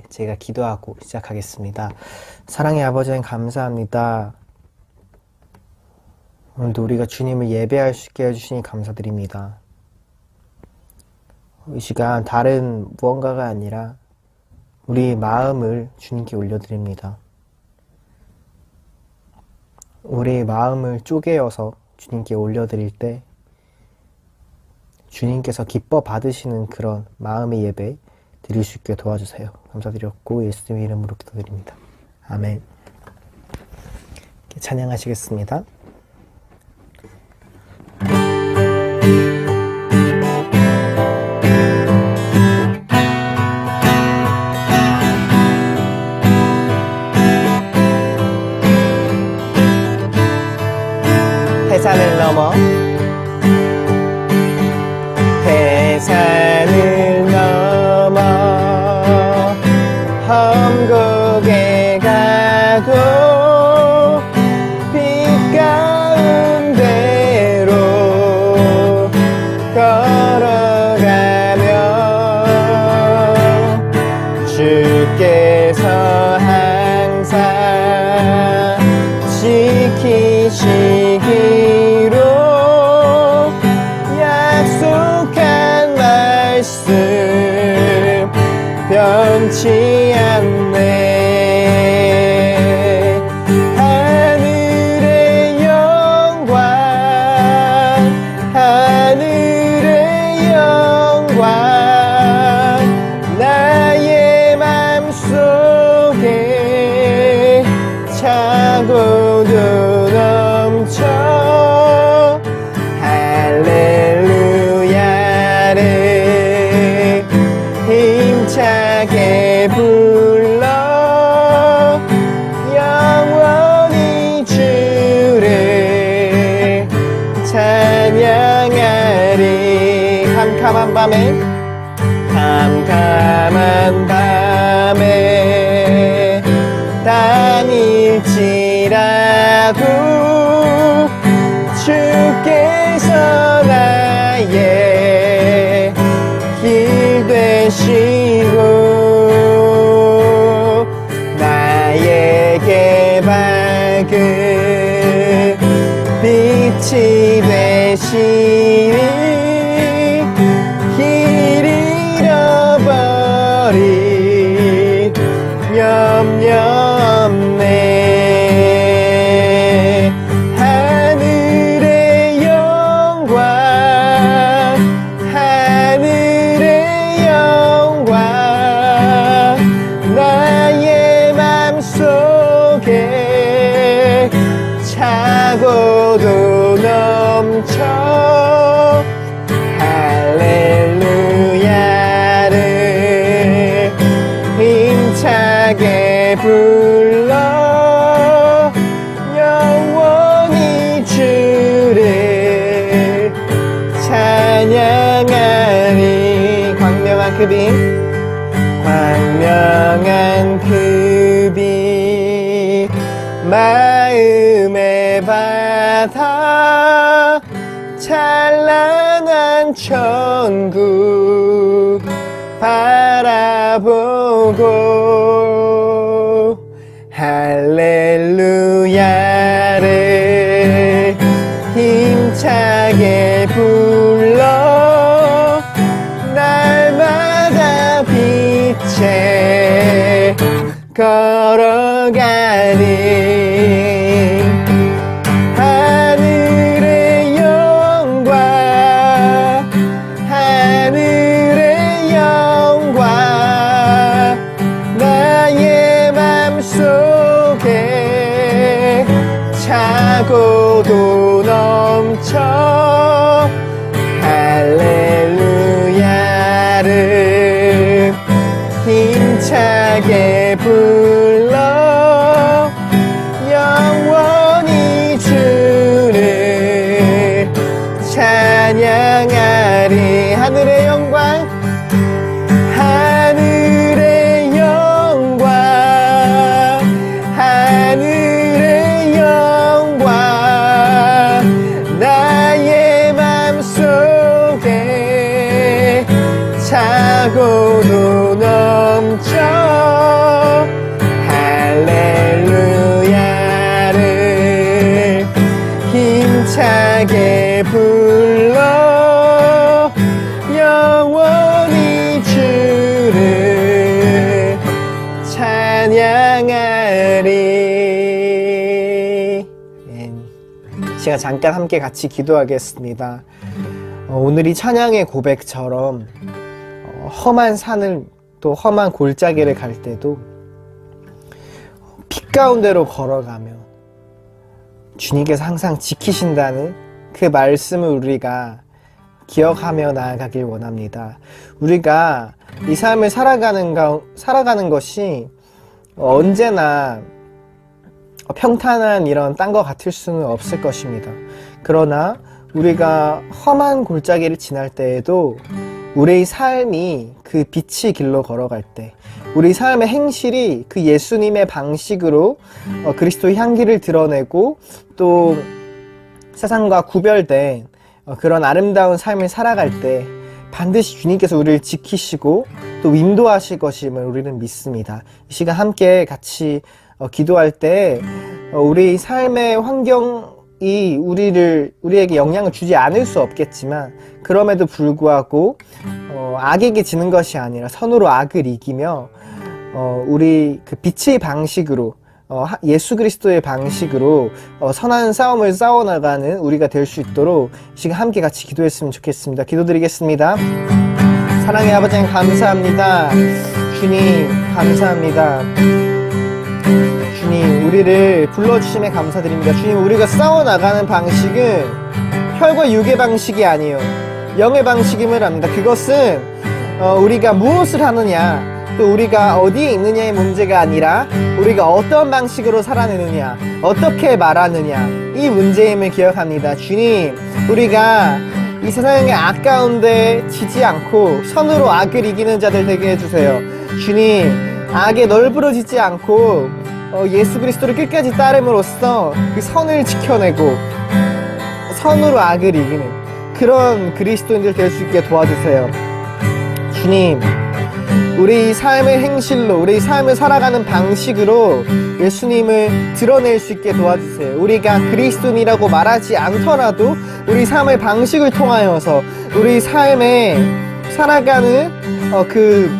제가 기도하고 시작하겠습니다. 사랑의 아버지 하나님 감사합니다. 오늘도 우리가 주님을 예배할 수 있게 해주시니 감사드립니다. 이 시간 다른 무언가가 아니라 우리 마음을 주님께 올려드립니다. 우리 마음을 쪼개어서 주님께 올려드릴 때 주님께서 기뻐 받으시는 그런 마음의 예배 드릴 수 있게 도와주세요. 감사드렸고 예수님의 이름으로 기도드립니다. 아멘. 찬양하시겠습니다. 해산을 넘어 해산을 넘어 험곡에 가도 빛 가운데로 걸어가며 주께서 항상 지키시기로 약속한 말씀 변치 않네. 하늘의 영광 하늘의 영광 나의 맘속에 차고도 넘쳐 할렐루야를 힘차게 불러 영원히 주를 찬양하리. 캄캄한 밤에 다닐지라도 주께서 나의 길 되시고 나에게 밝은 빛이 되시니 길 잃어버린 염려 없네. 하늘의 영광 하늘의 영광 나의 맘속에 차고도 넘쳐 할렐루야를 힘차게 불러 영원히 주를 찬양하리. 광명한 그 빛 마음의 바다 찬란한 천국 바라보고 할렐루야를 힘차게 불러 날마다 빛에 걸어가리. 하늘의 영광 하늘의 영광 나의 맘속에 차고도 넘쳐 할렐루야를 힘차게 불러 영원히 주를 찬양하리. 하늘의 영광 하늘의 영광 하늘의 영광 나의 맘속에 차고도 넘쳐 시간 잠깐 함께 같이 기도하겠습니다. 오늘이 찬양의 고백처럼 험한 산을 또 험한 골짜기를 갈 때도 빛 가운데로 걸어가며 주님께서 항상 지키신다는 그 말씀을 우리가 기억하며 나아가길 원합니다. 우리가 이 삶을 살아가는 것이 언제나 평탄한 이런 딴 것 같을 수는 없을 것입니다. 그러나 우리가 험한 골짜기를 지날 때에도 우리의 삶이 그 빛의 길로 걸어갈 때, 우리 삶의 행실이 그 예수님의 방식으로 그리스도의 향기를 드러내고 또 세상과 구별된 그런 아름다운 삶을 살아갈 때 반드시 주님께서 우리를 지키시고 또 인도하실 것임을 우리는 믿습니다. 이 시간 함께 같이 기도할 때 우리 삶의 환경이 우리에게 영향을 주지 않을 수 없겠지만, 그럼에도 불구하고 악에게 지는 것이 아니라 선으로 악을 이기며 우리 그 빛의 방식으로 예수 그리스도의 방식으로 선한 싸움을 싸워나가는 우리가 될 수 있도록 이 시간 함께 같이 기도했으면 좋겠습니다. 기도드리겠습니다. 사랑의 아버지 하나님 감사합니다. 주님 감사합니다. 주님 우리를 불러주심에 감사드립니다. 주님 우리가 싸워나가는 방식은 혈과 육의 방식이 아니요 영의 방식임을 압니다. 그것은 우리가 무엇을 하느냐 또 우리가 어디에 있느냐의 문제가 아니라 우리가 어떤 방식으로 살아내느냐, 어떻게 말하느냐, 이 문제임을 기억합니다. 주님, 우리가 이 세상의 악 가운데 지지 않고 선으로 악을 이기는 자들 되게 해주세요. 주님, 악에 널브러지지 않고 예수 그리스도를 끝까지 따름으로써 그 선을 지켜내고 선으로 악을 이기는 그런 그리스도인들 될 수 있게 도와주세요. 주님, 우리 삶의 행실로, 우리 삶을 살아가는 방식으로 예수님을 드러낼 수 있게 도와주세요. 우리가 그리스도인이라고 말하지 않더라도 우리 삶의 방식을 통하여서 우리 삶에 살아가는 그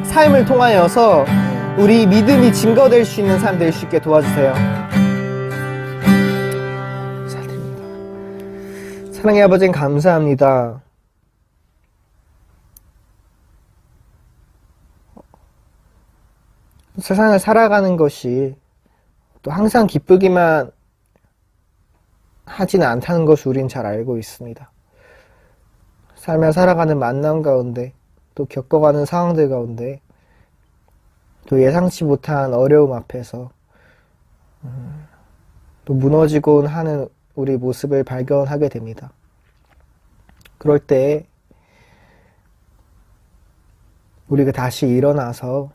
삶을 통하여서 우리 믿음이 증거될 수 있는 삶 될 수 있게 도와주세요. 사랑의 아버지 감사합니다. 세상을 살아가는 것이 또 항상 기쁘기만 하지는 않다는 것을 우린 잘 알고 있습니다. 삶을 살아가는 만남 가운데 또 겪어가는 상황들 가운데 또 예상치 못한 어려움 앞에서 또 무너지곤 하는 우리 모습을 발견하게 됩니다. 그럴 때 우리가 다시 일어나서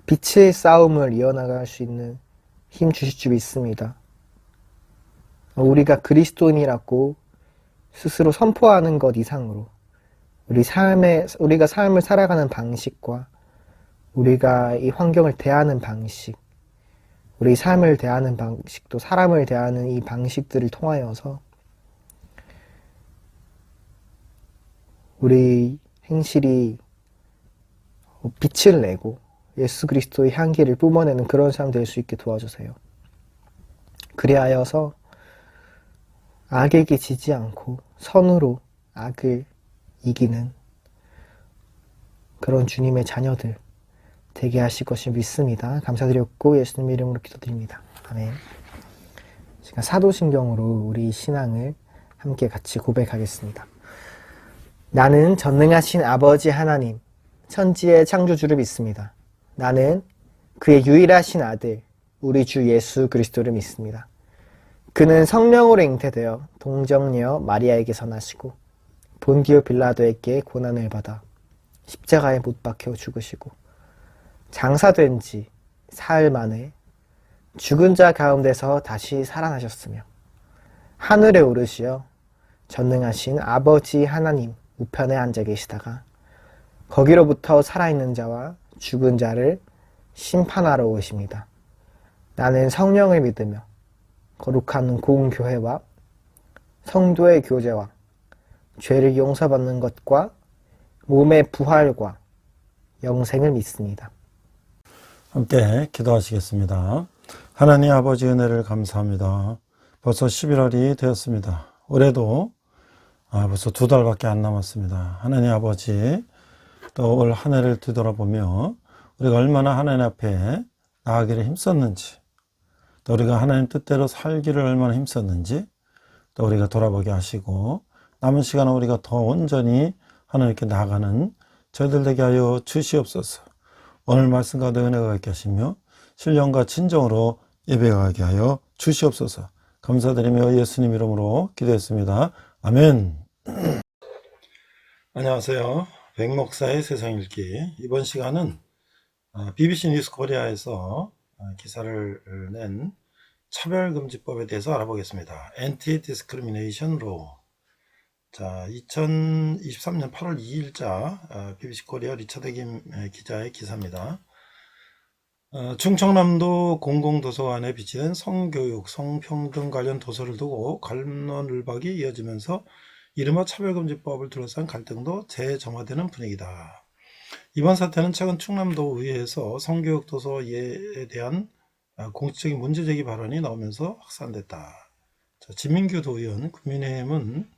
빛의 싸움을 이어나갈 수 있는 힘 주실 줄 믿습니다. 우리가 그리스도인이라고 스스로 선포하는 것 이상으로 우리가 삶을 살아가는 방식과 우리가 이 환경을 대하는 방식, 우리 삶을 대하는 방식, 또 사람을 대하는 이 방식들을 통하여서 우리 행실이 빛을 내고 예수 그리스도의 향기를 뿜어내는 그런 사람 될 수 있게 도와주세요. 그리하여서 악에게 지지 않고 선으로 악을 이기는 그런 주님의 자녀들 되게 하실 것을 믿습니다. 감사드렸고 예수님 이름으로 기도드립니다. 아멘. 제가 사도신경으로 우리 신앙을 함께 같이 고백하겠습니다. 나는 전능하신 아버지 하나님, 천지의 창조주를 믿습니다. 나는 그의 유일하신 아들, 우리 주 예수 그리스도를 믿습니다. 그는 성령으로 잉태되어 동정녀 마리아에게서 나시고 본디오 빌라도에게 고난을 받아 십자가에 못 박혀 죽으시고 장사된 지 사흘 만에 죽은 자 가운데서 다시 살아나셨으며 하늘에 오르시어 전능하신 아버지 하나님 우편에 앉아 계시다가 거기로부터 살아있는 자와 죽은 자를 심판하러 오십니다. 나는 성령을 믿으며 거룩한 공교회와 성도의 교제와 죄를 용서받는 것과 몸의 부활과 영생을 믿습니다. 함께 기도하시겠습니다. 하나님 아버지 은혜를 감사합니다. 벌써 11월이 되었습니다. 올해도 벌써 2달밖에 안 남았습니다. 하나님 아버지, 또 올 한 해를 뒤돌아보며 우리가 얼마나 하나님 앞에 나아가기를 힘썼는지, 또 우리가 하나님 뜻대로 살기를 얼마나 힘썼는지 또 우리가 돌아보게 하시고, 남은 시간은 우리가 더 온전히 하나님께 나아가는 저희들 되게 하여 주시옵소서. 오늘 말씀 가운데 은혜가 있게 하시며 신령과 진정으로 예배하게 하여 주시옵소서. 감사드리며 예수님 이름으로 기도했습니다. 아멘. 안녕하세요. 백목사의 세상 읽기. 이번 시간은 BBC 뉴스 코리아에서 기사를 낸 차별금지법에 대해서 알아보겠습니다. Anti-Discrimination Law. 자, 2023년 8월 2일자 BBC 코리아 리처드 김 기자의 기사입니다. 충청남도 공공도서관에 비치된 성교육, 성평등 관련 도서를 두고 갈론을박이 이어지면서 이른바 차별금지법을 둘러싼 갈등도 재점화되는 분위기다. 이번 사태는 최근 충남도 의회에서 성교육 도서에 대한 공식적인 문제제기 발언이 나오면서 확산됐다. 자, 진민규 도의원, 국민의힘은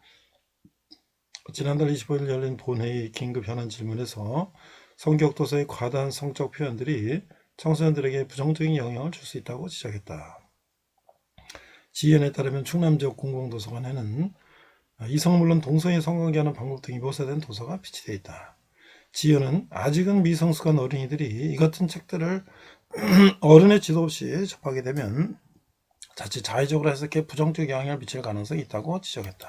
지난달 25일 열린 본회의 긴급 현안 질문에서 성교육 도서의 과다한 성적 표현들이 청소년들에게 부정적인 영향을 줄 수 있다고 지적했다. 지연에 따르면 충남 지역 공공도서관에는 이성 물론 동성애 성관계하는 방법 등이 묘사된 도서가 비치되어 있다. 지연은 아직은 미성숙한 어린이들이 이 같은 책들을 어른의 지도 없이 접하게 되면 자칫 자의적으로 해석해 부정적 영향을 미칠 가능성이 있다고 지적했다.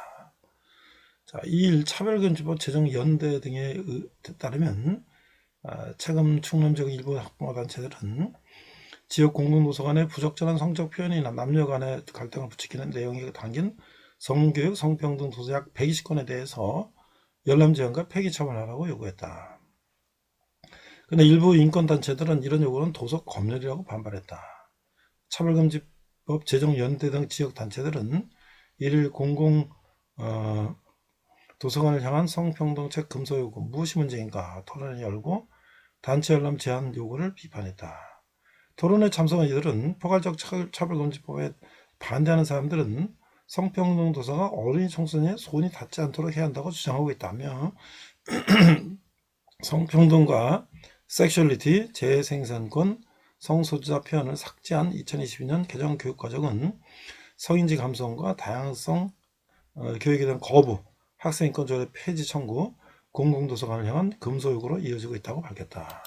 자, 2일 차별금지법 제정연대 등에 따르면 최근 충남 지역 일부 학부모단체들은 지역 공공도서관의 부적절한 성적 표현이나 남녀 간의 갈등을 부추기는 내용이 담긴 성교육, 성평등 도서 약 120건에 대해서 열람제한과 폐기 처분하라고 요구했다. 그런데 일부 인권단체들은 이런 요구는 도서 검열이라고 반발했다. 차별금지법 제정연대 등 지역단체들은 1일 도서관을 향한 성평등책 금서 요구 무엇이 문제인가 토론을 열고 단체 열람 제한 요구를 비판했다. 토론에 참석한 이들은 포괄적 차별금지법에 반대하는 사람들은 성평등 도서가 어린이 청소년의 손이 닿지 않도록 해야 한다고 주장하고 있다며 성평등과 섹슈얼리티, 재생산권, 성소지자 표현을 삭제한 2022년 개정 교육과정은 성인지 감성과 다양성 교육에 대한 거부, 학생인권 조례 폐지 청구, 공공도서관을 향한 금서 요구로 이어지고 있다고 밝혔다.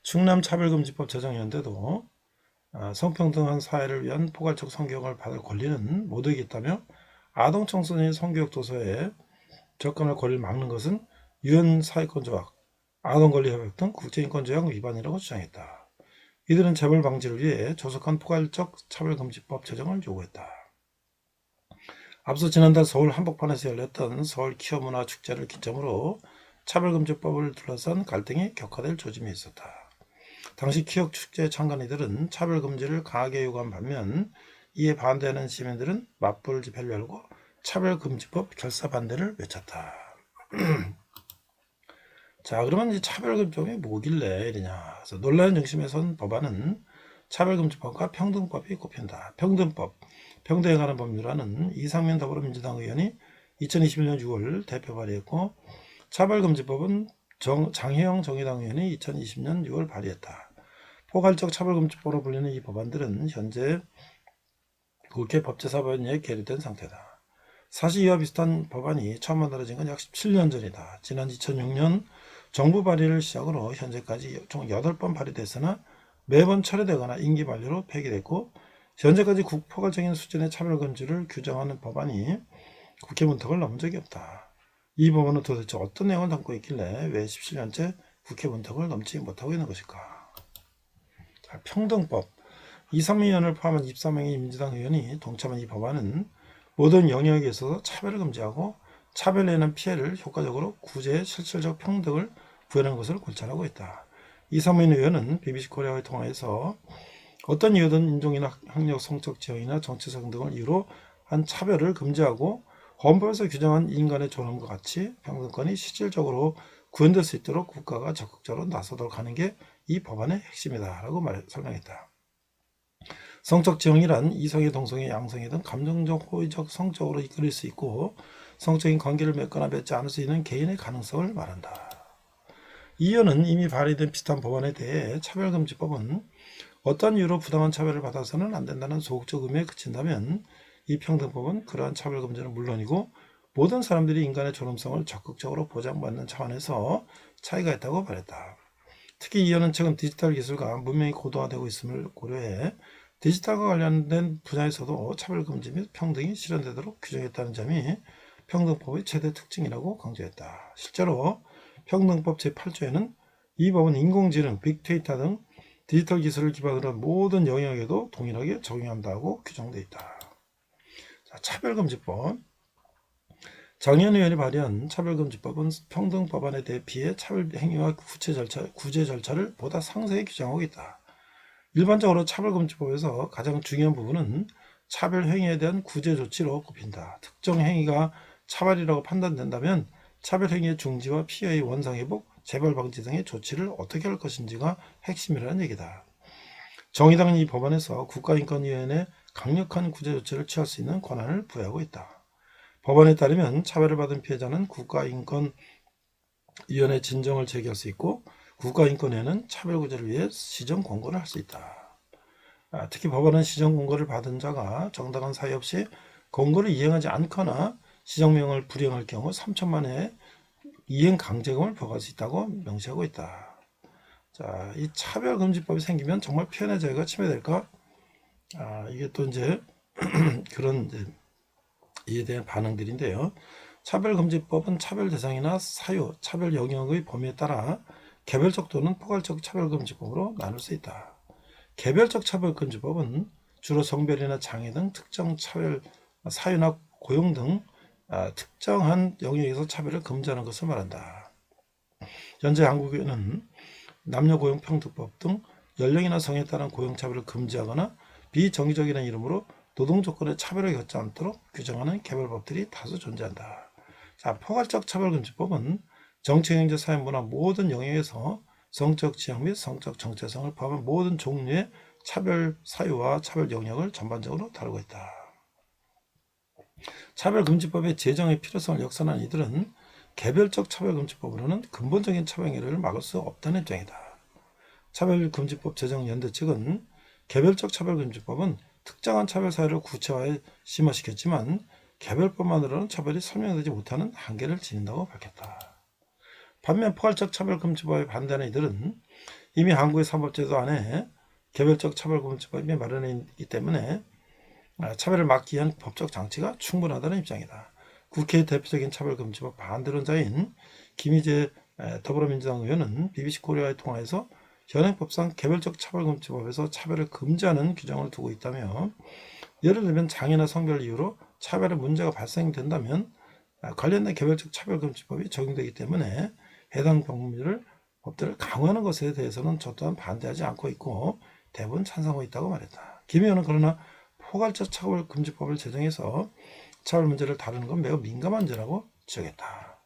충남차별금지법 제정연대도 성평등한 사회를 위한 포괄적 성교육을 받을 권리는 모두에게 있다며 아동 청소년의 성교육 도서에 접근할 권리를 막는 것은 유엔 사회권조약, 아동권리협약 등 국제인권조약 위반이라고 주장했다. 이들은 재벌 방지를 위해 조속한 포괄적 차별금지법 제정을 요구했다. 앞서 지난달 서울 한복판에서 열렸던 서울 퀴어문화 축제를 기점으로 차별금지법을 둘러싼 갈등이 격화될 조짐이 있었다. 당시 퀴어 축제 참관인들은 차별금지를 강하게 요구한 반면 이에 반대하는 시민들은 맞불 집회를 열고 차별금지법 결사 반대를 외쳤다. 자, 그러면 이 차별금지법이 뭐길래 이러냐. 그래서 논란의 중심에 선 법안은 차별금지법과 평등법이 꼽힌다. 평등법, 평등에 관한 법률안은 이상민 더불어민주당 의원이 2021년 6월 대표 발의했고, 차별금지법은 장혜영 정의당 의원이 2020년 6월 발의했다. 포괄적 차별금지법으로 불리는 이 법안들은 현재 국회 법제사법위에 계류된 상태다. 사실 이와 비슷한 법안이 처음 만들어진 건 약 17년 전이다. 지난 2006년 정부 발의를 시작으로 현재까지 총 8번 발의됐으나 매번 철회되거나 임기 만료로 폐기됐고, 현재까지 포괄적인 수준의 차별금지를 규정하는 법안이 국회 문턱을 넘은 적이 없다. 이 법안은 도대체 어떤 내용을 담고 있길래 왜 17년째 국회 문턱을 넘지 못하고 있는 것일까? 자, 평등법. 이상민 의원을 포함한 23명의 민주당 의원이 동참한 이 법안은 모든 영역에 있어서 차별을 금지하고 차별에 인한 피해를 효과적으로 구제해 실질적 평등을 구현하는 것을 골자라고 했다. 이상민 의원은 BBC 코리아와의 통화에서 어떤 이유든 인종이나 학력, 성적 지형이나 정치성 등을 이유로 한 차별을 금지하고 헌법에서 규정한 인간의 존엄과 같이 평등권이 실질적으로 구현될 수 있도록 국가가 적극적으로 나서도록 하는 게 이 법안의 핵심이다 라고 설명했다. 성적 지형이란 이성의, 동성의, 양성의 등 감정적, 호의적, 성적으로 이끌릴 수 있고 성적인 관계를 맺거나 맺지 않을 수 있는 개인의 가능성을 말한다. 이어는 이미 발의된 비슷한 법안에 대해 차별금지법은 어떤 이유로 부당한 차별을 받아서는 안 된다는 소극적 의미에 그친다면 이 평등법은 그러한 차별금지는 물론이고 모든 사람들이 인간의 존엄성을 적극적으로 보장받는 차원에서 차이가 있다고 말했다. 특히 이어는 최근 디지털 기술과 문명이 고도화되고 있음을 고려해 디지털과 관련된 분야에서도 차별금지 및 평등이 실현되도록 규정했다는 점이 평등법의 최대 특징이라고 강조했다. 실제로 평등법 제8조에는 이 법은 인공지능, 빅데이터 등 디지털 기술을 기반으로 한 모든 영역에도 동일하게 적용한다고 규정되어 있다. 자, 차별금지법. 장현 의원이 발의한 차별금지법은 평등법안에 대해 비해 차별행위와 구제 절차를 보다 상세히 규정하고 있다. 일반적으로 차별금지법에서 가장 중요한 부분은 차별행위에 대한 구제 조치로 꼽힌다. 특정 행위가 차별이라고 판단된다면 차별행위의 중지와 피해의 원상회복, 재발 방지 등의 조치를 어떻게 할 것인지가 핵심이라는 얘기다. 정의당은 이 법안에서 국가인권위원회에 강력한 구제 조치를 취할 수 있는 권한을 부여하고 있다. 법안에 따르면 차별을 받은 피해자는 국가인권위원회 진정을 제기할 수 있고 국가인권위원회는 차별구제를 위해 시정 권고를 할 수 있다. 특히 법안은 시정 권고를 받은 자가 정당한 사유 없이 권고를 이행하지 않거나 시정명을 불이행할 경우 3천만 원의 이행 강제금을 부과할 수 있다고 명시하고 있다. 자, 이 차별금지법이 생기면 정말 표현의 자유가 침해될까? 이게 또 이제 그런 이에 대한 반응들인데요. 차별금지법은 차별 대상이나 사유, 차별 영역의 범위에 따라 개별적 또는 포괄적 차별금지법으로 나눌 수 있다. 개별적 차별금지법은 주로 성별이나 장애 등 특정 차별 사유나 고용 등 특정한 영역에서 차별을 금지하는 것을 말한다. 현재 한국에는 남녀고용평등법 등 연령이나 성에 따른 고용차별을 금지하거나 비정의적이라는 이름으로 노동조건의 차별을 겪지 않도록 규정하는 개별법들이 다수 존재한다. 자, 포괄적 차별금지법은 정치, 경제, 사회, 문화 모든 영역에서 성적 지향 및 성적 정체성을 포함한 모든 종류의 차별 사유와 차별 영역을 전반적으로 다루고 있다. 차별금지법의 제정의 필요성을 역선한 이들은 개별적 차별금지법으로는 근본적인 차별행위를 막을 수 없다는 입장이다. 차별금지법 제정 연대 측은 개별적 차별금지법은 특정한 차별 사유를 구체화해 심화시켰지만 개별법만으로는 차별이 설명되지 못하는 한계를 지닌다고 밝혔다. 반면 포괄적 차별금지법에 반대하는 이들은 이미 한국의 사법제도 안에 개별적 차별금지법이 마련해 있기 때문에 차별을 막기 위한 법적 장치가 충분하다는 입장이다. 국회의 대표적인 차별금지법 반대론자인 김희재 더불어민주당 의원은 BBC 코리아의 통화에서 현행법상 개별적 차별금지법에서 차별을 금지하는 규정을 두고 있다며 예를 들면 장애나 성별 이유로 차별의 문제가 발생된다면 관련된 개별적 차별금지법이 적용되기 때문에 해당 법들을 강화하는 것에 대해서는 저 또한 반대하지 않고 있고 대부분 찬성하고 있다고 말했다. 김 의원은 그러나 포괄적 차별금지법을 제정해서 차별 문제를 다루는 건 매우 민감한 문제라고 지적했다.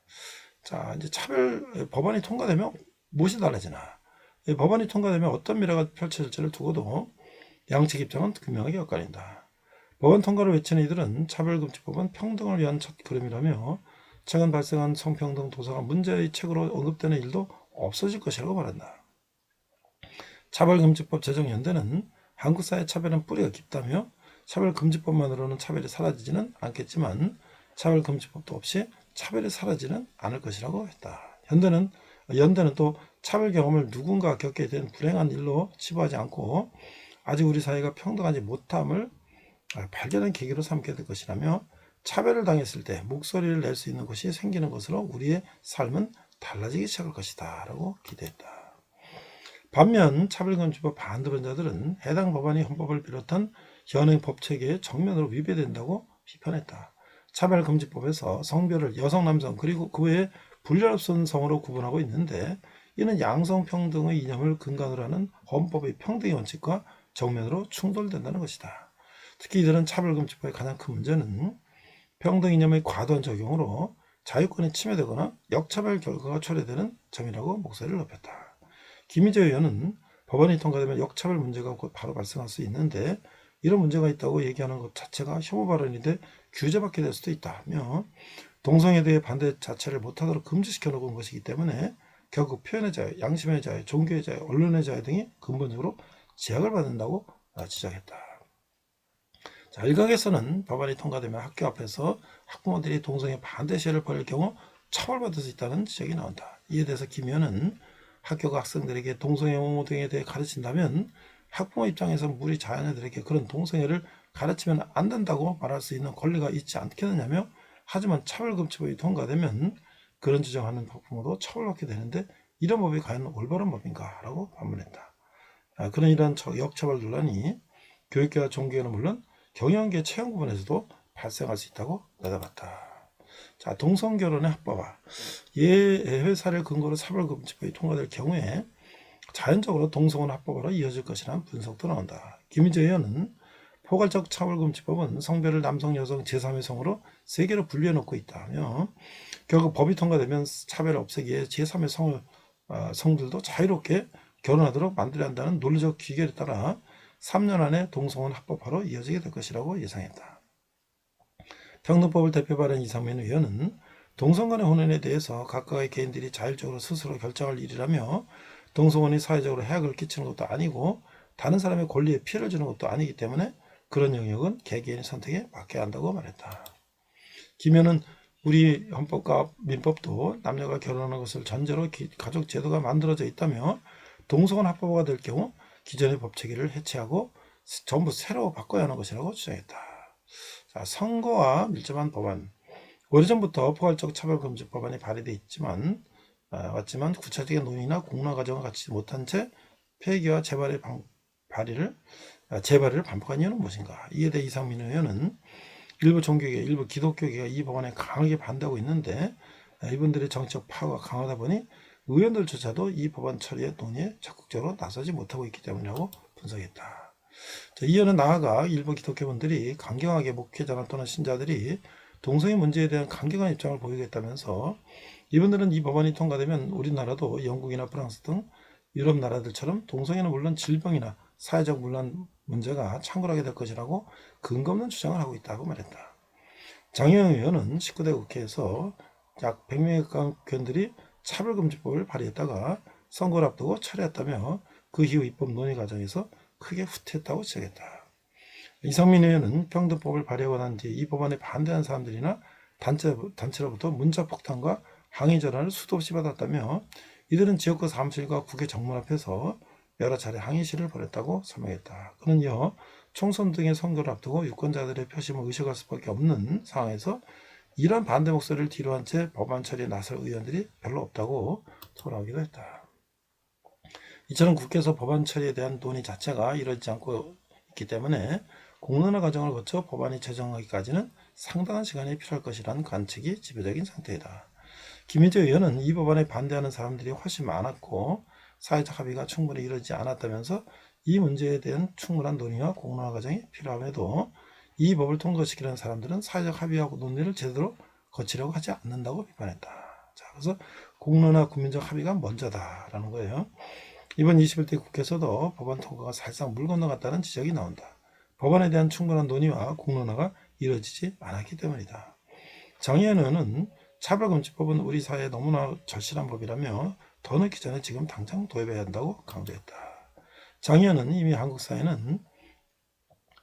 자, 이제 차별 법안이 통과되면 무엇이 달라지나? 법안이 통과되면 어떤 미래가 펼쳐질지를 두고도 양측 입장은 분명하게 엇갈린다. 법안 통과를 외치는 이들은 차별금지법은 평등을 위한 첫 걸음이라며 최근 발생한 성평등 도사가 문제의 책으로 언급되는 일도 없어질 것이라고 말한다. 차별금지법 제정연대는 한국 사회 차별은 뿌리가 깊다며 차별금지법만으로는 차별이 사라지지는 않겠지만 차별금지법도 없이 차별이 사라지는 않을 것이라고 했다. 연대는 또 차별 경험을 누군가 겪게 된 불행한 일로 치부하지 않고 아직 우리 사회가 평등하지 못함을 발견한 계기로 삼게 될 것이라며 차별을 당했을 때 목소리를 낼 수 있는 곳이 생기는 것으로 우리의 삶은 달라지기 시작할 것이다 라고 기대했다. 반면 차별금지법 반대론자들은 해당 법안이 헌법을 비롯한 현행 법체계에 정면으로 위배된다고 비판했다. 차별금지법에서 성별을 여성, 남성 그리고 그 외에 분별 없는 성으로 구분하고 있는데 이는 양성평등의 이념을 근간으로 하는 헌법의 평등의 원칙과 정면으로 충돌된다는 것이다. 특히 이들은 차별금지법의 가장 큰 문제는 평등 이념의 과도한 적용으로 자유권이 침해되거나 역차별 결과가 초래되는 점이라고 목소리를 높였다. 김희재 의원은 법안이 통과되면 역차별 문제가 곧 바로 발생할 수 있는데 이런 문제가 있다고 얘기하는 것 자체가 혐오 발언인데 규제받게 될 수도 있다며 동성애에 대해 반대 자체를 못하도록 금지시켜 놓은 것이기 때문에 결국 표현의 자유, 양심의 자유, 종교의 자유, 언론의 자유 등이 근본적으로 제약을 받는다고 지적했다. 자, 일각에서는 법안이 통과되면 학교 앞에서 학부모들이 동성애 반대 시위를 벌일 경우 처벌받을 수 있다는 지적이 나온다. 이에 대해서 김 의원은 학교가 학생들에게 동성애, 호모 등에 대해 가르친다면 학부모 입장에서 우리 자녀들에게 그런 동성애를 가르치면 안 된다고 말할 수 있는 권리가 있지 않겠느냐며 하지만 차별금지법이 통과되면 그런 주장하는 학부모도 처벌받게 되는데 이런 법이 과연 올바른 법인가? 라고 반문했다. 그런 이러한 역처벌 논란이 교육계와 종교계는 물론 경영계 채용 부분에서도 발생할 수 있다고 내다봤다. 자, 동성결혼의 합법화. 예외 사례를 근거로 차별금지법이 통과될 경우에 자연적으로 동성혼 합법화로 이어질 것이라는 분석도 나온다. 김희재 의원은 포괄적 차별금지법은 성별을 남성, 여성, 제3의 성으로 세 개로 분류해놓고 있다며 결국 법이 통과되면 차별을 없애기에 제3의 성들도 자유롭게 결혼하도록 만들어야 한다는 논리적 귀결에 따라 3년 안에 동성혼 합법화로 이어지게 될 것이라고 예상했다. 평등법을 대표 발의한 이상민 의원은 동성 간의 혼인에 대해서 각각의 개인들이 자율적으로 스스로 결정할 일이라며 동성혼이 사회적으로 해악을 끼치는 것도 아니고 다른 사람의 권리에 피해를 주는 것도 아니기 때문에 그런 영역은 개개인의 선택에 맡겨야 한다고 말했다. 김 의원은 우리 헌법과 민법도 남녀가 결혼하는 것을 전제로 가족 제도가 만들어져 있다며 동성혼 합법화가 될 경우 기존의 법 체계를 해체하고 전부 새로 바꿔야 하는 것이라고 주장했다. 자, 선거와 밀접한 법안. 오래전부터 포괄적 차별금지 법안이 발의돼 있지만 왔지만 구체적인 논의나 공론화 과정을 갖추지 못한 채 폐기와 재발의를 반복한 이유는 무엇인가? 이에 대해 이상민 의원은 일부 종교계, 일부 기독교계가 이 법안에 강하게 반대하고 있는데 이분들의 정치적 파워가 강하다 보니 의원들조차도 이 법안 처리의 논의에 적극적으로 나서지 못하고 있기 때문이라고 분석했다. 자, 이 의원은 나아가 일부 기독교분들이 강경하게 목회자나 또는 신자들이 동성애 문제에 대한 강경한 입장을 보이겠다면서 이분들은 이 법안이 통과되면 우리나라도 영국이나 프랑스 등 유럽 나라들처럼 동성애는 물론 질병이나 사회적 문제가 창궐하게 될 것이라고 근거 없는 주장을 하고 있다고 말했다. 장혜영 의원은 19대 국회에서 약 100명의 국회의원들이 차별금지법을 발의했다가 선거를 앞두고 철회했다며 그 이후 입법 논의 과정에서 크게 후퇴했다고 지적했다. 이상민 의원은 평등법을 발의하고 난 뒤에 이 법안에 반대하는 사람들이나 단체로부터 문자폭탄과 항의 전화를 수도 없이 받았다며 이들은 지역구 사무실과 국회 정문 앞에서 여러 차례 항의 시위를 벌였다고 설명했다. 그는 이어 총선 등의 선거를 앞두고 유권자들의 표심을 의식할 수밖에 없는 상황에서 이러한 반대 목소리를 뒤로한 채 법안 처리에 나설 의원들이 별로 없다고 토로하기도 했다. 이처럼 국회에서 법안 처리에 대한 논의 자체가 이루어지지 않고 있기 때문에 공론화 과정을 거쳐 법안이 제정하기까지는 상당한 시간이 필요할 것이라는 관측이 지배적인 상태이다. 김희재 의원은 이 법안에 반대하는 사람들이 훨씬 많았고 사회적 합의가 충분히 이루어지지 않았다면서 이 문제에 대한 충분한 논의와 공론화 과정이 필요함에도 이 법을 통과시키려는 사람들은 사회적 합의하고 논의를 제대로 거치려고 하지 않는다고 비판했다. 자, 그래서 공론화 국민적 합의가 먼저다라는 거예요. 이번 21대 국회에서도 법안 통과가 사실상 물 건너갔다는 지적이 나온다. 법안에 대한 충분한 논의와 공론화가 이루어지지 않았기 때문이다. 장혜연 의원은 차별금지법은 우리 사회에 너무나 절실한 법이라며 더 늦기 전에 지금 당장 도입해야 한다고 강조했다. 장혜연은 이미 한국 사회는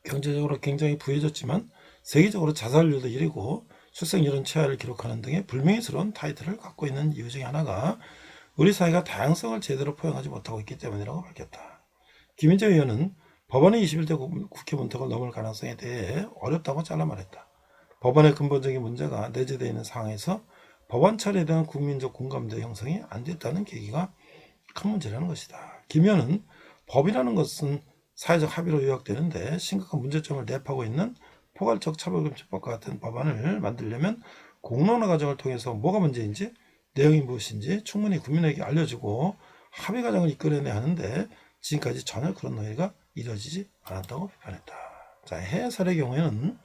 경제적으로 굉장히 부해졌지만 세계적으로 자살률도 1위고 출생률은 최하를 기록하는 등의 불명예스러운 타이틀을 갖고 있는 이유 중에 하나가 우리 사회가 다양성을 제대로 포용하지 못하고 있기 때문이라고 밝혔다. 김인재 의원은 법안이 21대 국회 문턱을 넘을 가능성에 대해 어렵다고 잘라 말했다. 법안의 근본적인 문제가 내재되어 있는 상황에서 법안 처리에 대한 국민적 공감대 형성이 안 됐다는 계기가 큰 문제라는 것이다. 김 의원은 법이라는 것은 사회적 합의로 요약되는데 심각한 문제점을 내포하고 있는 포괄적 차별금지법과 같은 법안을 만들려면 공론화 과정을 통해서 뭐가 문제인지 내용이 무엇인지 충분히 국민에게 알려주고 합의 과정을 이끌어내야 하는데 지금까지 전혀 그런 논의가 이루어지지 않았다고 비판했다. 자, 해외 사례의 경우에는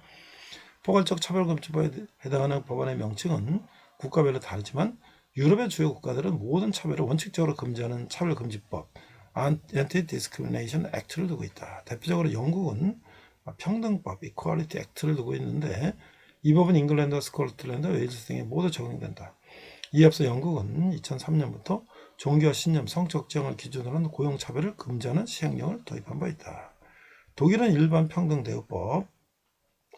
포괄적 차별금지법에 해당하는 법안의 명칭은 국가별로 다르지만 유럽의 주요 국가들은 모든 차별을 원칙적으로 금지하는 차별금지법 Anti-Discrimination Act를 두고 있다. 대표적으로 영국은 평등법, 이퀄리티 액트를 두고 있는데 이 법은 잉글랜드와 스코틀랜드, 웨일스 등에 모두 적용된다. 이에 앞서 영국은 2003년부터 종교와 신념, 성적 지향을 기준으로 한 고용차별을 금지하는 시행령을 도입한 바 있다. 독일은 일반 평등대우법,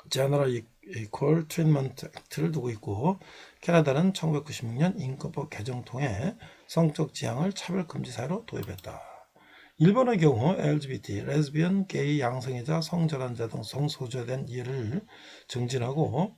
General Equal Treatment Act를 두고 있고, 캐나다는 1996년 인권법 개정 통해 성적 지향을 차별 금지 사유로 도입했다. 일본의 경우 LGBT, 레즈비언, 게이, 양성애자, 성전환자 등 성소수자에 대한 이해를 증진하고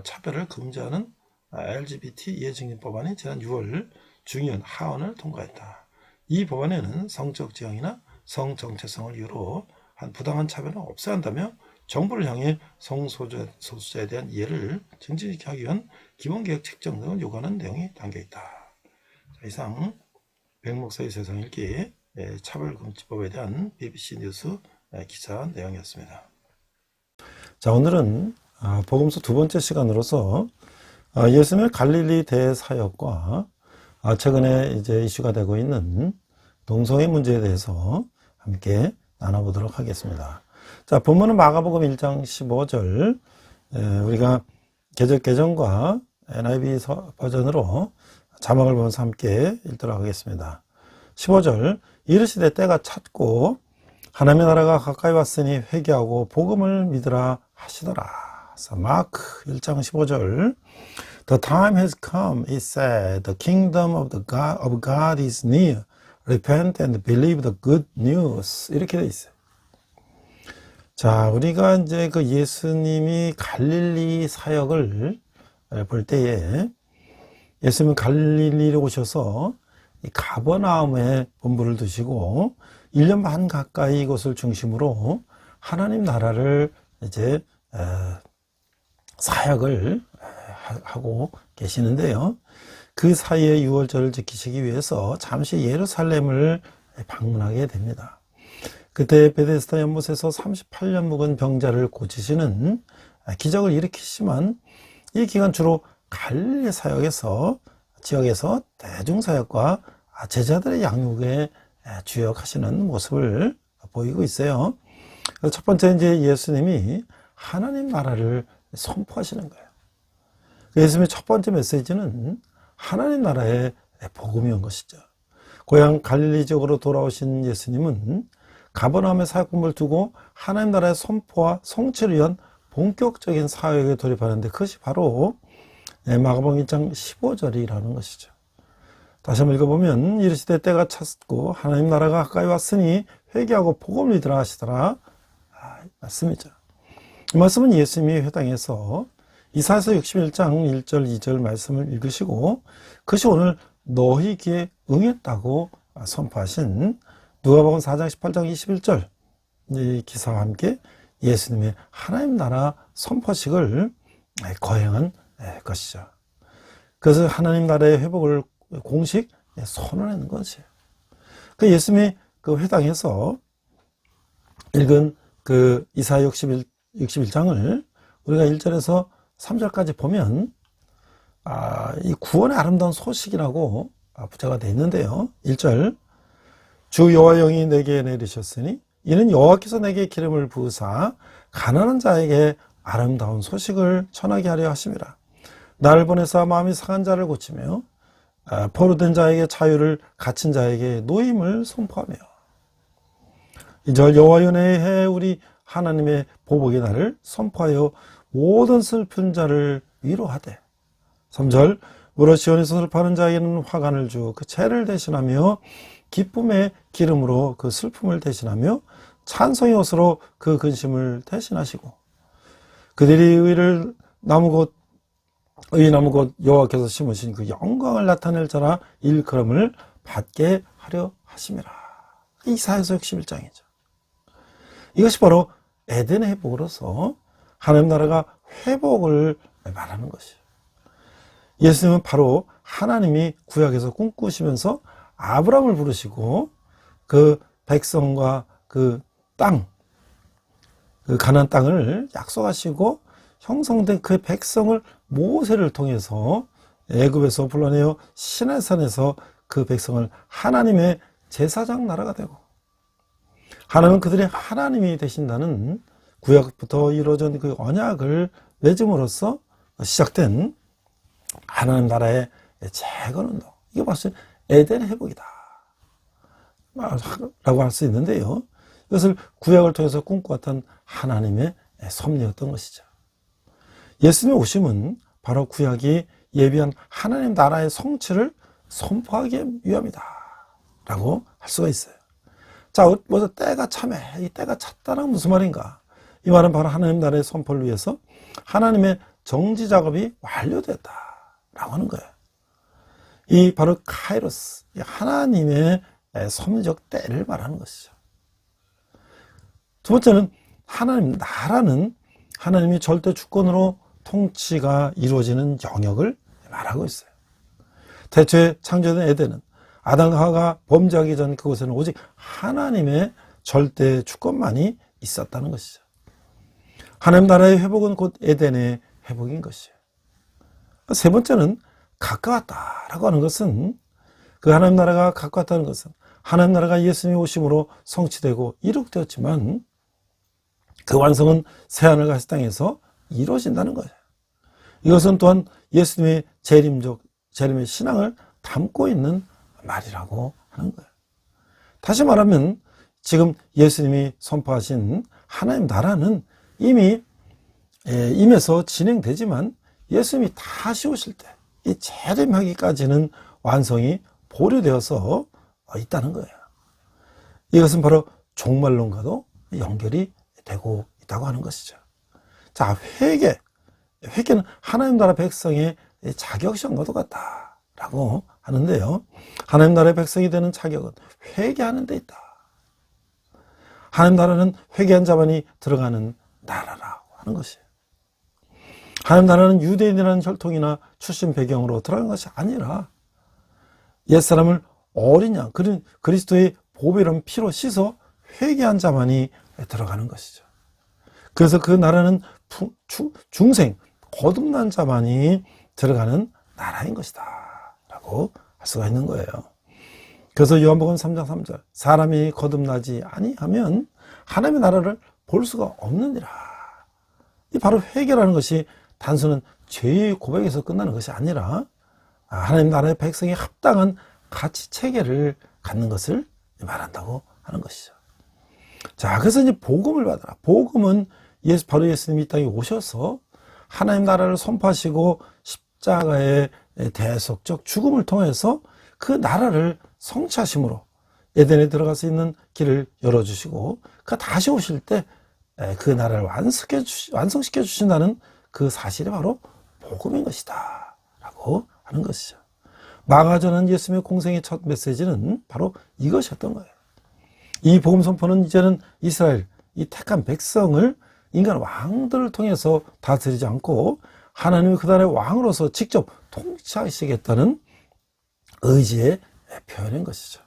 차별을 금지하는 LGBT 이해증진법안이 지난 6월 중의원 하원을 통과했다. 이 법안에는 성적 지향이나 성정체성을 이유로 한 부당한 차별은 없애야 한다며 정부를 향해 성소수자에 대한 이해를 증진하기 위한 기본계획 책정 등을 요구하는 내용이 담겨있다. 이상 백목사의 세상 읽기 차별금지법에 대한 BBC 뉴스 기사 내용이었습니다. 자, 오늘은 복음서 두 번째 시간으로서 예수님의 갈릴리 대사역과 최근에 이제 이슈가 되고 있는 동성애 문제에 대해서 함께 나눠보도록 하겠습니다. 자, 본문은 마가복음 1장 15절, 우리가 개정과 NIV 버전으로 자막을 보면서 함께 읽도록 하겠습니다. 15절, 이르시되 때가 찼고 하나님의 나라가 가까이 왔으니 회개하고 복음을 믿으라 하시더라. 마크 1장 15절, The time has come, it said, the kingdom of God is near. Repent and believe the good news. 이렇게 돼 있어요. 자, 우리가 이제 그 예수님이 갈릴리 사역을 볼 때에 예수님은 갈릴리로 오셔서 이 가버나움에 본부를 두시고 1년 반 가까이 이곳을 중심으로 하나님 나라를 이제 사역을 하고 계시는데요. 그 사이에 유월절을 지키시기 위해서 잠시 예루살렘을 방문하게 됩니다. 그때 베데스다 연못에서 38년 묵은 병자를 고치시는 기적을 일으키시지만 이 기간 주로 갈릴리 사역에서 지역에서 대중사역과 제자들의 양육에 주역하시는 모습을 보이고 있어요. 그래서 첫 번째 이제 예수님이 하나님 나라를 선포하시는 거예요. 예수님의 첫 번째 메시지는 하나님 나라의 복음이온 것이죠. 고향 갈릴리 지역으로 돌아오신 예수님은 가버나움의 사역본부를 두고 하나님 나라의 선포와 성취를 위한 본격적인 사역에 돌입하는데 그것이 바로 마가복음 1장 15절이라는 것이죠. 다시 한번 읽어보면 이르시되 때가 찼고 하나님 나라가 가까이 왔으니 회개하고 복음을 믿으라 하시더라. 말씀이죠. 이 말씀은 예수님이 회당에서 이사야서 61장 1절 2절 말씀을 읽으시고 그것이 오늘 너희 귀에 응했다고 선포하신 누가복음 4장 18장 21절 이 기사와 함께 예수님의 하나님 나라 선포식을 거행한 것이죠. 그래서 하나님 나라의 회복을 공식 선언하는 것이에요. 그 예수님이 그 회당에서 읽은 그 이사야 61장을 우리가 1절에서 3절까지 보면 이 구원의 아름다운 소식이라고 부제가 되어 있는데요. 1절, 주 여호와 영이 내게 내리셨으니 이는 여호와께서 내게 기름을 부으사 가난한 자에게 아름다운 소식을 전하게 하려 하심이라. 나를 보내사 마음이 상한 자를 고치며 포로된 자에게 자유를, 갇힌 자에게 노임을 선포하며. 2절, 여호와 연회해 우리 하나님의 보복의 날을 선포하여 모든 슬픈 자를 위로하되. 3절, 무릇 시온에서 슬퍼하는 자에게는 화관을 주어 그 죄를 대신하며 기쁨의 기름으로 그 슬픔을 대신하며 찬송의 옷으로 그 근심을 대신하시고 그들이 의를 나무 곧 여호와께서 심으신 그 영광을 나타낼 자라 일컬음을 받게 하려 하심이라. 이사야서 61장이죠. 이것이 바로 에덴의 회복으로서 하나님 나라가 회복을 말하는 것이에요. 예수님은 바로 하나님이 구약에서 꿈꾸시면서 아브라함을 부르시고 그 백성과 그 땅, 그 가나안 땅을 약속하시고 형성된 그 백성을 모세를 통해서 애굽에서 불러내어 시내산에서 그 백성을 하나님의 제사장 나라가 되고 하나님은 그들의 하나님이 되신다는 구약부터 이루어진 그 언약을 맺음으로써 시작된 하나님 나라의 재건운동, 이게 바로 에덴 회복이다 라고 할 수 있는데요, 이것을 구약을 통해서 꿈꿔왔던 하나님의 섭리였던 것이죠. 예수님의 오심은 바로 구약이 예비한 하나님 나라의 성취를 선포하기 위함이다 라고 할 수가 있어요. 자, 먼저 때가 참해, 이 때가 찼다는 무슨 말인가? 이 말은 바로 하나님 나라의 선포를 위해서 하나님의 정지 작업이 완료됐다 라고 하는 거예요. 이 바로 카이로스, 하나님의 섭리적 때를 말하는 것이죠. 두 번째는 하나님 나라는 하나님이 절대 주권으로 통치가 이루어지는 영역을 말하고 있어요. 태초에 창조된 에덴은 아담과 하와가 범죄하기 전 그곳에는 오직 하나님의 절대 주권만이 있었다는 것이죠. 하나님 나라의 회복은 곧 에덴의 회복인 것이에요. 세 번째는 가까웠다라고 하는 것은, 그 하나님 나라가 가까웠다는 것은 하나님 나라가 예수님이 오심으로 성취되고 이룩되었지만 그 완성은 새하늘 같은 땅에서 이루어진다는 거예요. 이것은 또한 예수님의 재림의 신앙을 담고 있는 말이라고 하는 거예요. 다시 말하면 지금 예수님이 선포하신 하나님 나라는 이미 임해서 진행되지만 예수님이 다시 오실 때 이 재림하기까지는 완성이 보류되어서 있다는 거예요. 이것은 바로 종말론과도 연결이 되고 있다고 하는 것이죠. 자, 회개는 하나님 나라 백성의 자격시험과도 같다라고 하는데요, 하나님 나라의 백성이 되는 자격은 회개하는 데 있다. 하나님 나라는 회개한 자만이 들어가는 나라라고 하는 것이에요. 하나님 나라는 유대인이라는 혈통이나 출신 배경으로 들어간 것이 아니라 옛사람을 어린 양, 그리스도의 보배로운 피로 씻어 회개한 자만이 들어가는 것이죠. 그래서 그 나라는 중생, 거듭난 자만이 들어가는 나라인 것이다 라고 할 수가 있는 거예요. 그래서 요한복음 3장 3절, 사람이 거듭나지 아니하면 하나님의 나라를 볼 수가 없느니라. 이 바로 회개라는 것이 단순한 죄의 고백에서 끝나는 것이 아니라 하나님 나라의 백성이 합당한 가치 체계를 갖는 것을 말한다고 하는 것이죠. 자, 그래서 이제 복음을 받아라. 복음은 바로 예수님이 이 땅에 오셔서 하나님 나라를 선포하시고 십자가의 대속적 죽음을 통해서 그 나라를 성취하심으로 에덴에 들어가서 있는 길을 열어주시고, 그 다시 오실 때 그 나라를 완성시켜 주신다는 그 사실이 바로 복음인 것이다 라고 하는 것이죠. 마가전은 예수님의 공생의 첫 메시지는 바로 이것이었던 거예요. 이 복음 선포는 이제는 이스라엘, 이 택한 백성을 인간 왕들을 통해서 다스리지 않고 하나님이 그날의 왕으로서 직접 통치하시겠다는 의지의 표현인 것이죠.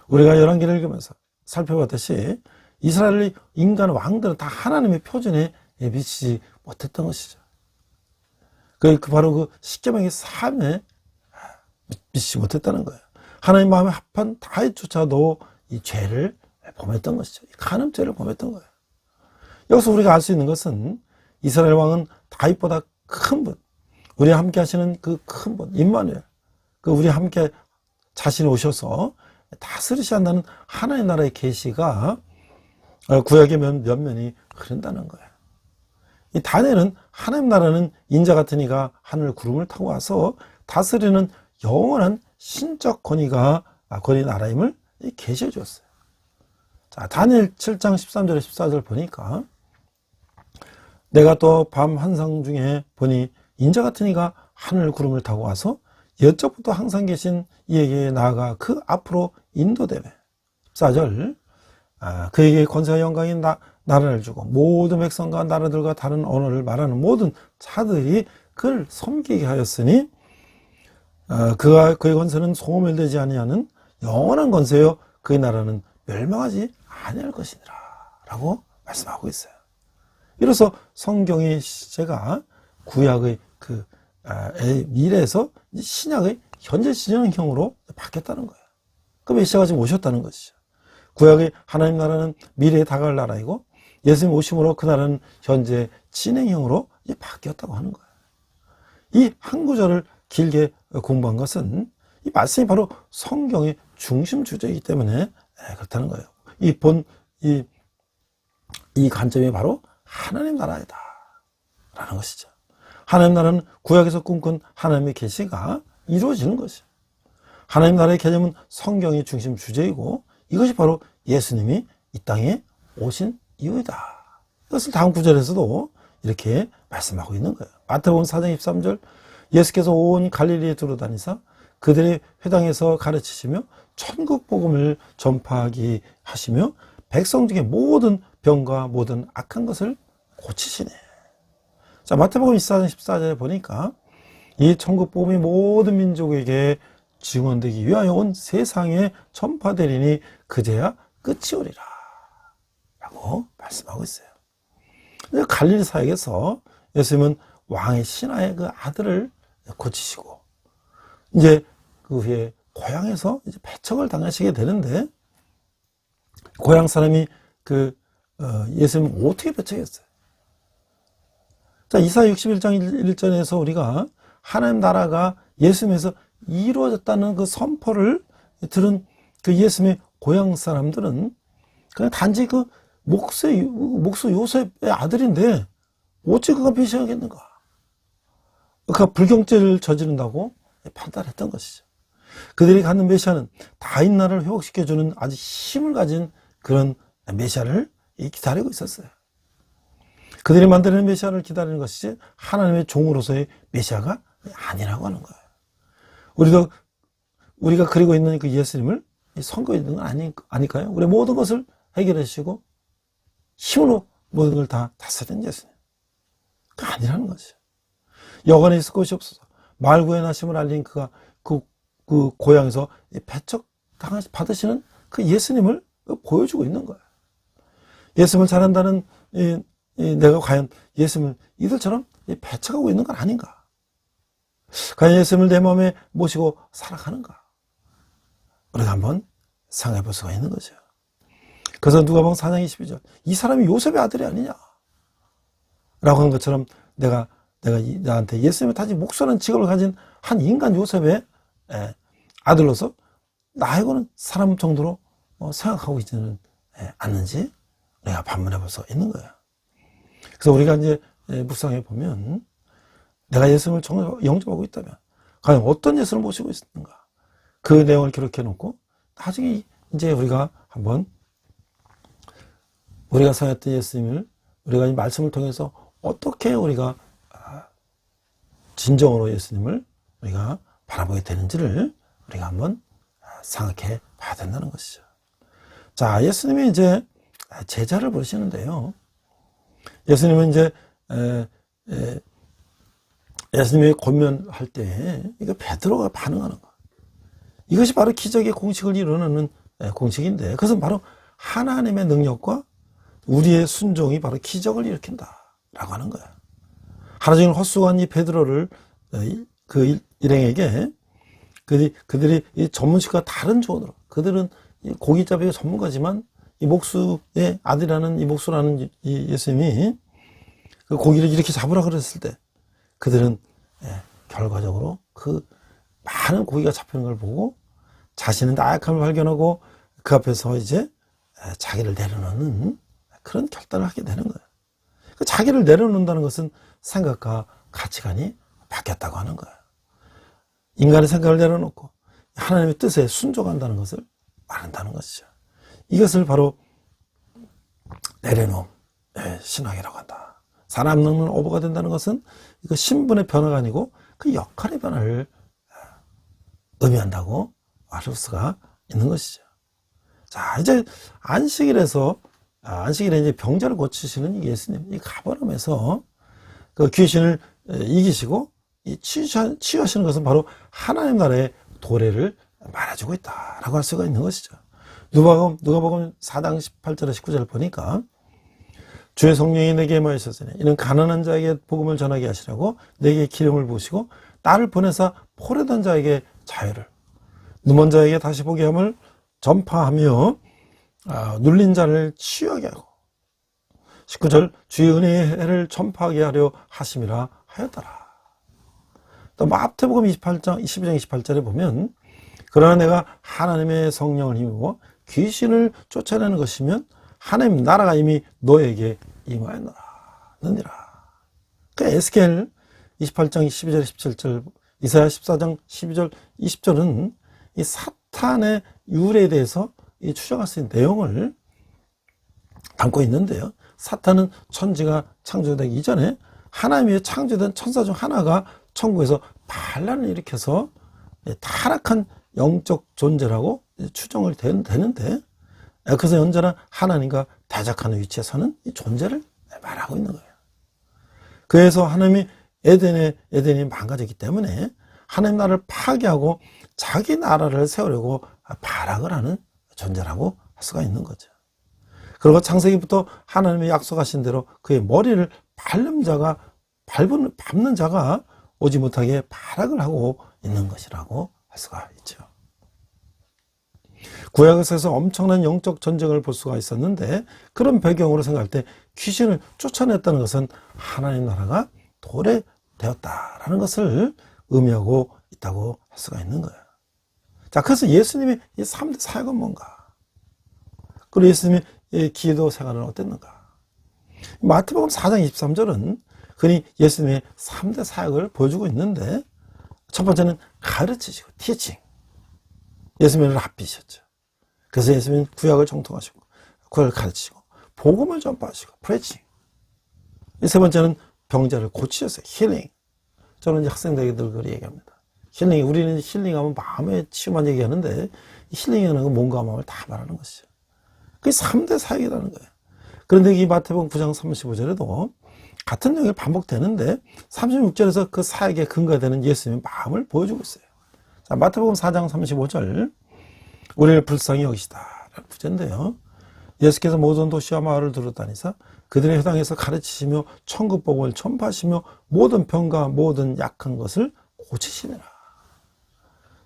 우리가 열왕기를 읽으면서 살펴봤듯이 이스라엘 인간 왕들은 다 하나님의 표준에 미치지 못했던 것이죠. 바로 그 십계명의 삶에 미치지 못했다는 거예요. 하나님 마음에 합한 다윗조차도 이 죄를 범했던 것이죠. 간음죄를 범했던 거예요. 여기서 우리가 알 수 있는 것은 이스라엘 왕은 다윗보다 큰 분, 우리와 함께 하시는 그 큰 분, 임마누엘, 우리 함께 자신이 오셔서 다스리셔야 한다는 하나님 나라의 계시가 구약의 면면이 흐른다는 거예요. 이 다니엘은 하나님 나라는 인자 같은 이가 하늘 구름을 타고 와서 다스리는 영원한 신적 권위 나라임을 계시해 주었어요. 자, 다니엘 7장 13절에 14절 보니까, 내가 또 밤 환상 중에 보니 인자 같은 이가 하늘 구름을 타고 와서 옛적부터 항상 계신 이에게 나아가 그 앞으로 인도되매. 14절, 그에게 권세와 영광인 나라를 주고 모든 백성과 나라들과 다른 언어를 말하는 모든 자들이 그를 섬기게 하였으니 그의 권세는 소멸되지 아니하는 영원한 권세요 그의 나라는 멸망하지 아니할 것이니라 라고 말씀하고 있어요. 이로써 성경의 시제가 구약의 미래에서 신약의 현재 진행형으로 바뀌었다는 거예요. 그 메시아가 지금 오셨다는 것이죠. 구약의 하나님 나라는 미래에 다가갈 나라이고, 예수님 오심으로 그 나라는 현재 진행형으로 이제 바뀌었다고 하는 거예요. 이 한 구절을 길게 공부한 것은 이 말씀이 바로 성경의 중심 주제이기 때문에 그렇다는 거예요. 이 관점이 바로 하나님 나라이다 라는 것이죠. 하나님 나라는 구약에서 꿈꾼 하나님의 계시가 이루어지는 것이죠. 하나님 나라의 개념은 성경이 중심 주제이고 이것이 바로 예수님이 이 땅에 오신 이유이다. 이것을 다음 구절에서도 이렇게 말씀하고 있는 거예요. 마태복음 4장 23절 예수께서 온 갈릴리에 두루다니사 그들의 회당에서 가르치시며 천국 복음을 전파하게 하시며 백성 중에 모든 병과 모든 악한 것을 고치시네. 자, 마태복음 24장 14절에 보니까 이 천국 복음이 모든 민족에게 증언되기 위하여 온 세상에 전파되리니 그제야 끝이 오리라 라고 말씀하고 있어요. 갈릴리 사역에서 예수님은 왕의 신하의 그 아들을 고치시고 이제 그 후에 고향에서 이제 배척을 당하시게 되는데 고향 사람이 예수님을 어떻게 배척했어요? 자, 이사야 61장 1절에서 우리가 하나님 나라가 예수님에서 이루어졌다는 그 선포를 들은 그 예수님의 고향 사람들은 그냥 단지 그 목수 요셉의 아들인데 어찌 그가 메시아겠는가? 그가 불경죄를 저지른다고 판단했던 것이죠. 그들이 갖는 메시아는 다윗 나라를 회복시켜주는 아주 힘을 가진 그런 메시아를 기다리고 있었어요. 그들이 만드는 메시아를 기다리는 것이지 하나님의 종으로서의 메시아가 아니라고 하는 거예요. 우리가 그리고 있는 그 예수님을 선거에 있는 건 아닐까요? 우리 모든 것을 해결해 주시고 힘으로 모든 걸 다 다스리는 예수님. 그게 아니라는 거죠. 여관에 있을 것이 없어서 말구의 나심을 알린 그가 그 고향에서 배척 받으시는 그 예수님을 보여주고 있는 거예요. 예수님을 잘한다는 내가 과연 예수님을 이들처럼 배척하고 있는 건 아닌가? 과연 예수님을 내 마음에 모시고 살아가는가? 우리가 한번 생각해 볼 수가 있는 거죠. 그래서 누가복음 4장 22절 이 사람이 요셉의 아들이 아니냐? 라고 한 것처럼 내가 나한테 예수님을 다지 목수라는 직업을 가진 한 인간 요셉의 아들로서 나에게는 사람 정도로 생각하고 있지는 않는지 내가 반문해 볼 수가 있는 거예요. 그래서 우리가 이제 묵상해 보면 내가 예수님을 영접하고 있다면 과연 어떤 예수를 모시고 있는가? 그 내용을 기록해 놓고 나중에 이제 우리가 한번 우리가 생각했던 예수님을 우리가 이 말씀을 통해서 어떻게 우리가 진정으로 예수님을 우리가 바라보게 되는지를 우리가 한번 생각해 봐야 된다는 것이죠. 자, 예수님이 이제 제자를 부르시는데요. 예수님은 이제 예수님이 권면할 때 이거 베드로가 반응하는 거. 이것이 바로 기적의 공식을 이루는 공식인데 그것은 바로 하나님의 능력과 우리의 순종이 바로 기적을 일으킨다라고 하는 거예요. 하루 종일 헛수고한 이 베드로를 그 일행에게 그들이 이 전문식과 다른 조언으로 그들은 고깃잡이의 전문가지만 이 목수의 아들이라는 이 목수라는 이 예수님이 그 고기를 이렇게 잡으라 그랬을 때 그들은 결과적으로 그 많은 고기가 잡히는 걸 보고 자신의 나약함을 발견하고 그 앞에서 이제 자기를 내려놓는 그런 결단을 하게 되는 거예요. 그 자기를 내려놓는다는 것은 생각과 가치관이 바뀌었다고 하는 거예요. 인간의 생각을 내려놓고 하나님의 뜻에 순종한다는 것을 말한다는 것이죠. 이것을 바로 내려놓음, 신학이라고 한다. 사람 능는 오버가 된다는 것은 그 신분의 변화가 아니고 그 역할의 변화를 의미한다고 알 수가 있는 것이죠. 자, 이제 안식일에 이제 병자를 고치시는 예수님, 이 가버나움에서 그 귀신을 이기시고 치유하시는 것은 바로 하나님 나라의 도래를 말해주고 있다라고 할 수가 있는 것이죠. 누가복음 4장 18절에 19절을 보니까 주의 성령이 내게 임하셨으니 이는 가난한 자에게 복음을 전하게 하시라고 내게 기름을 부으시고 나를 보내사 포로된 자에게 자유를 눈먼 자에게 다시 보게 함을 전파하며 눌린 자를 치유하게 하고 19절 주의 은혜의 해를 전파하게 하려 하심이라 하였더라. 또 마태복음 22장 28절에 보면 그러나 내가 하나님의 성령을 힘입어 귀신을 쫓아내는 것이면 하나님 나라가 이미 너에게 임하였느니라. 그 에스겔 28장 12절 17절 이사야 14장 12절 20절은 이 사탄의 유래에 대해서 이 추정할 수 있는 내용을 담고 있는데요. 사탄은 천지가 창조되기 이전에 하나님의 창조된 천사 중 하나가 천국에서 반란을 일으켜서 타락한 영적 존재라고 추정을 되는데, 그래서 언제나 하나님과 대적하는 위치에 서는 이 존재를 말하고 있는 거예요. 그래서 하나님이 에덴이 망가졌기 때문에 하나님 나라를 파괴하고 자기 나라를 세우려고 발악을 하는 존재라고 할 수가 있는 거죠. 그리고 창세기부터 하나님이 약속하신 대로 그의 머리를 밟는 자가 오지 못하게 발악을 하고 있는 것이라고 할 수가 있죠. 구약에서 엄청난 영적 전쟁을 볼 수가 있었는데, 그런 배경으로 생각할 때 귀신을 쫓아냈다는 것은 하나님 나라가 도래되었다라는 것을 의미하고 있다고 할 수가 있는 거예요. 자, 그래서 예수님의 이 3대 사역은 뭔가? 그리고 예수님의 기도 생활은 어땠는가? 마태복음 4장 23절은 그니 예수님의 3대 사역을 보여주고 있는데, 첫 번째는 가르치시고 티칭. 예수님은 랍비셨죠. 그래서 예수님은 구약을 정통하시고 구약을 가르치시고 복음을 전파하시고 프레칭. 세 번째는 병자를 고치셨어요. 힐링. 저는 이제 학생들에게 늘 그렇게 얘기합니다. 힐링, 우리는 힐링하면 마음의 치유만 얘기하는데 힐링이라는 건 몸과 마음을 다 말하는 것이죠. 그게 3대 사역이라는 거예요. 그런데 이 마태복음 9장 35절에도 같은 내용이 반복되는데 36절에서 그 사역의 근거가 되는 예수님의 마음을 보여주고 있어요. 자, 마태복음 4장 35절, 우리를 불쌍히 여기시다 라는 구절인데요. 예수께서 모든 도시와 마을을 두루다니사 그들의 회당에서 가르치시며 천국복음을 전파하시며 모든 병과 모든 약한 것을 고치시니라.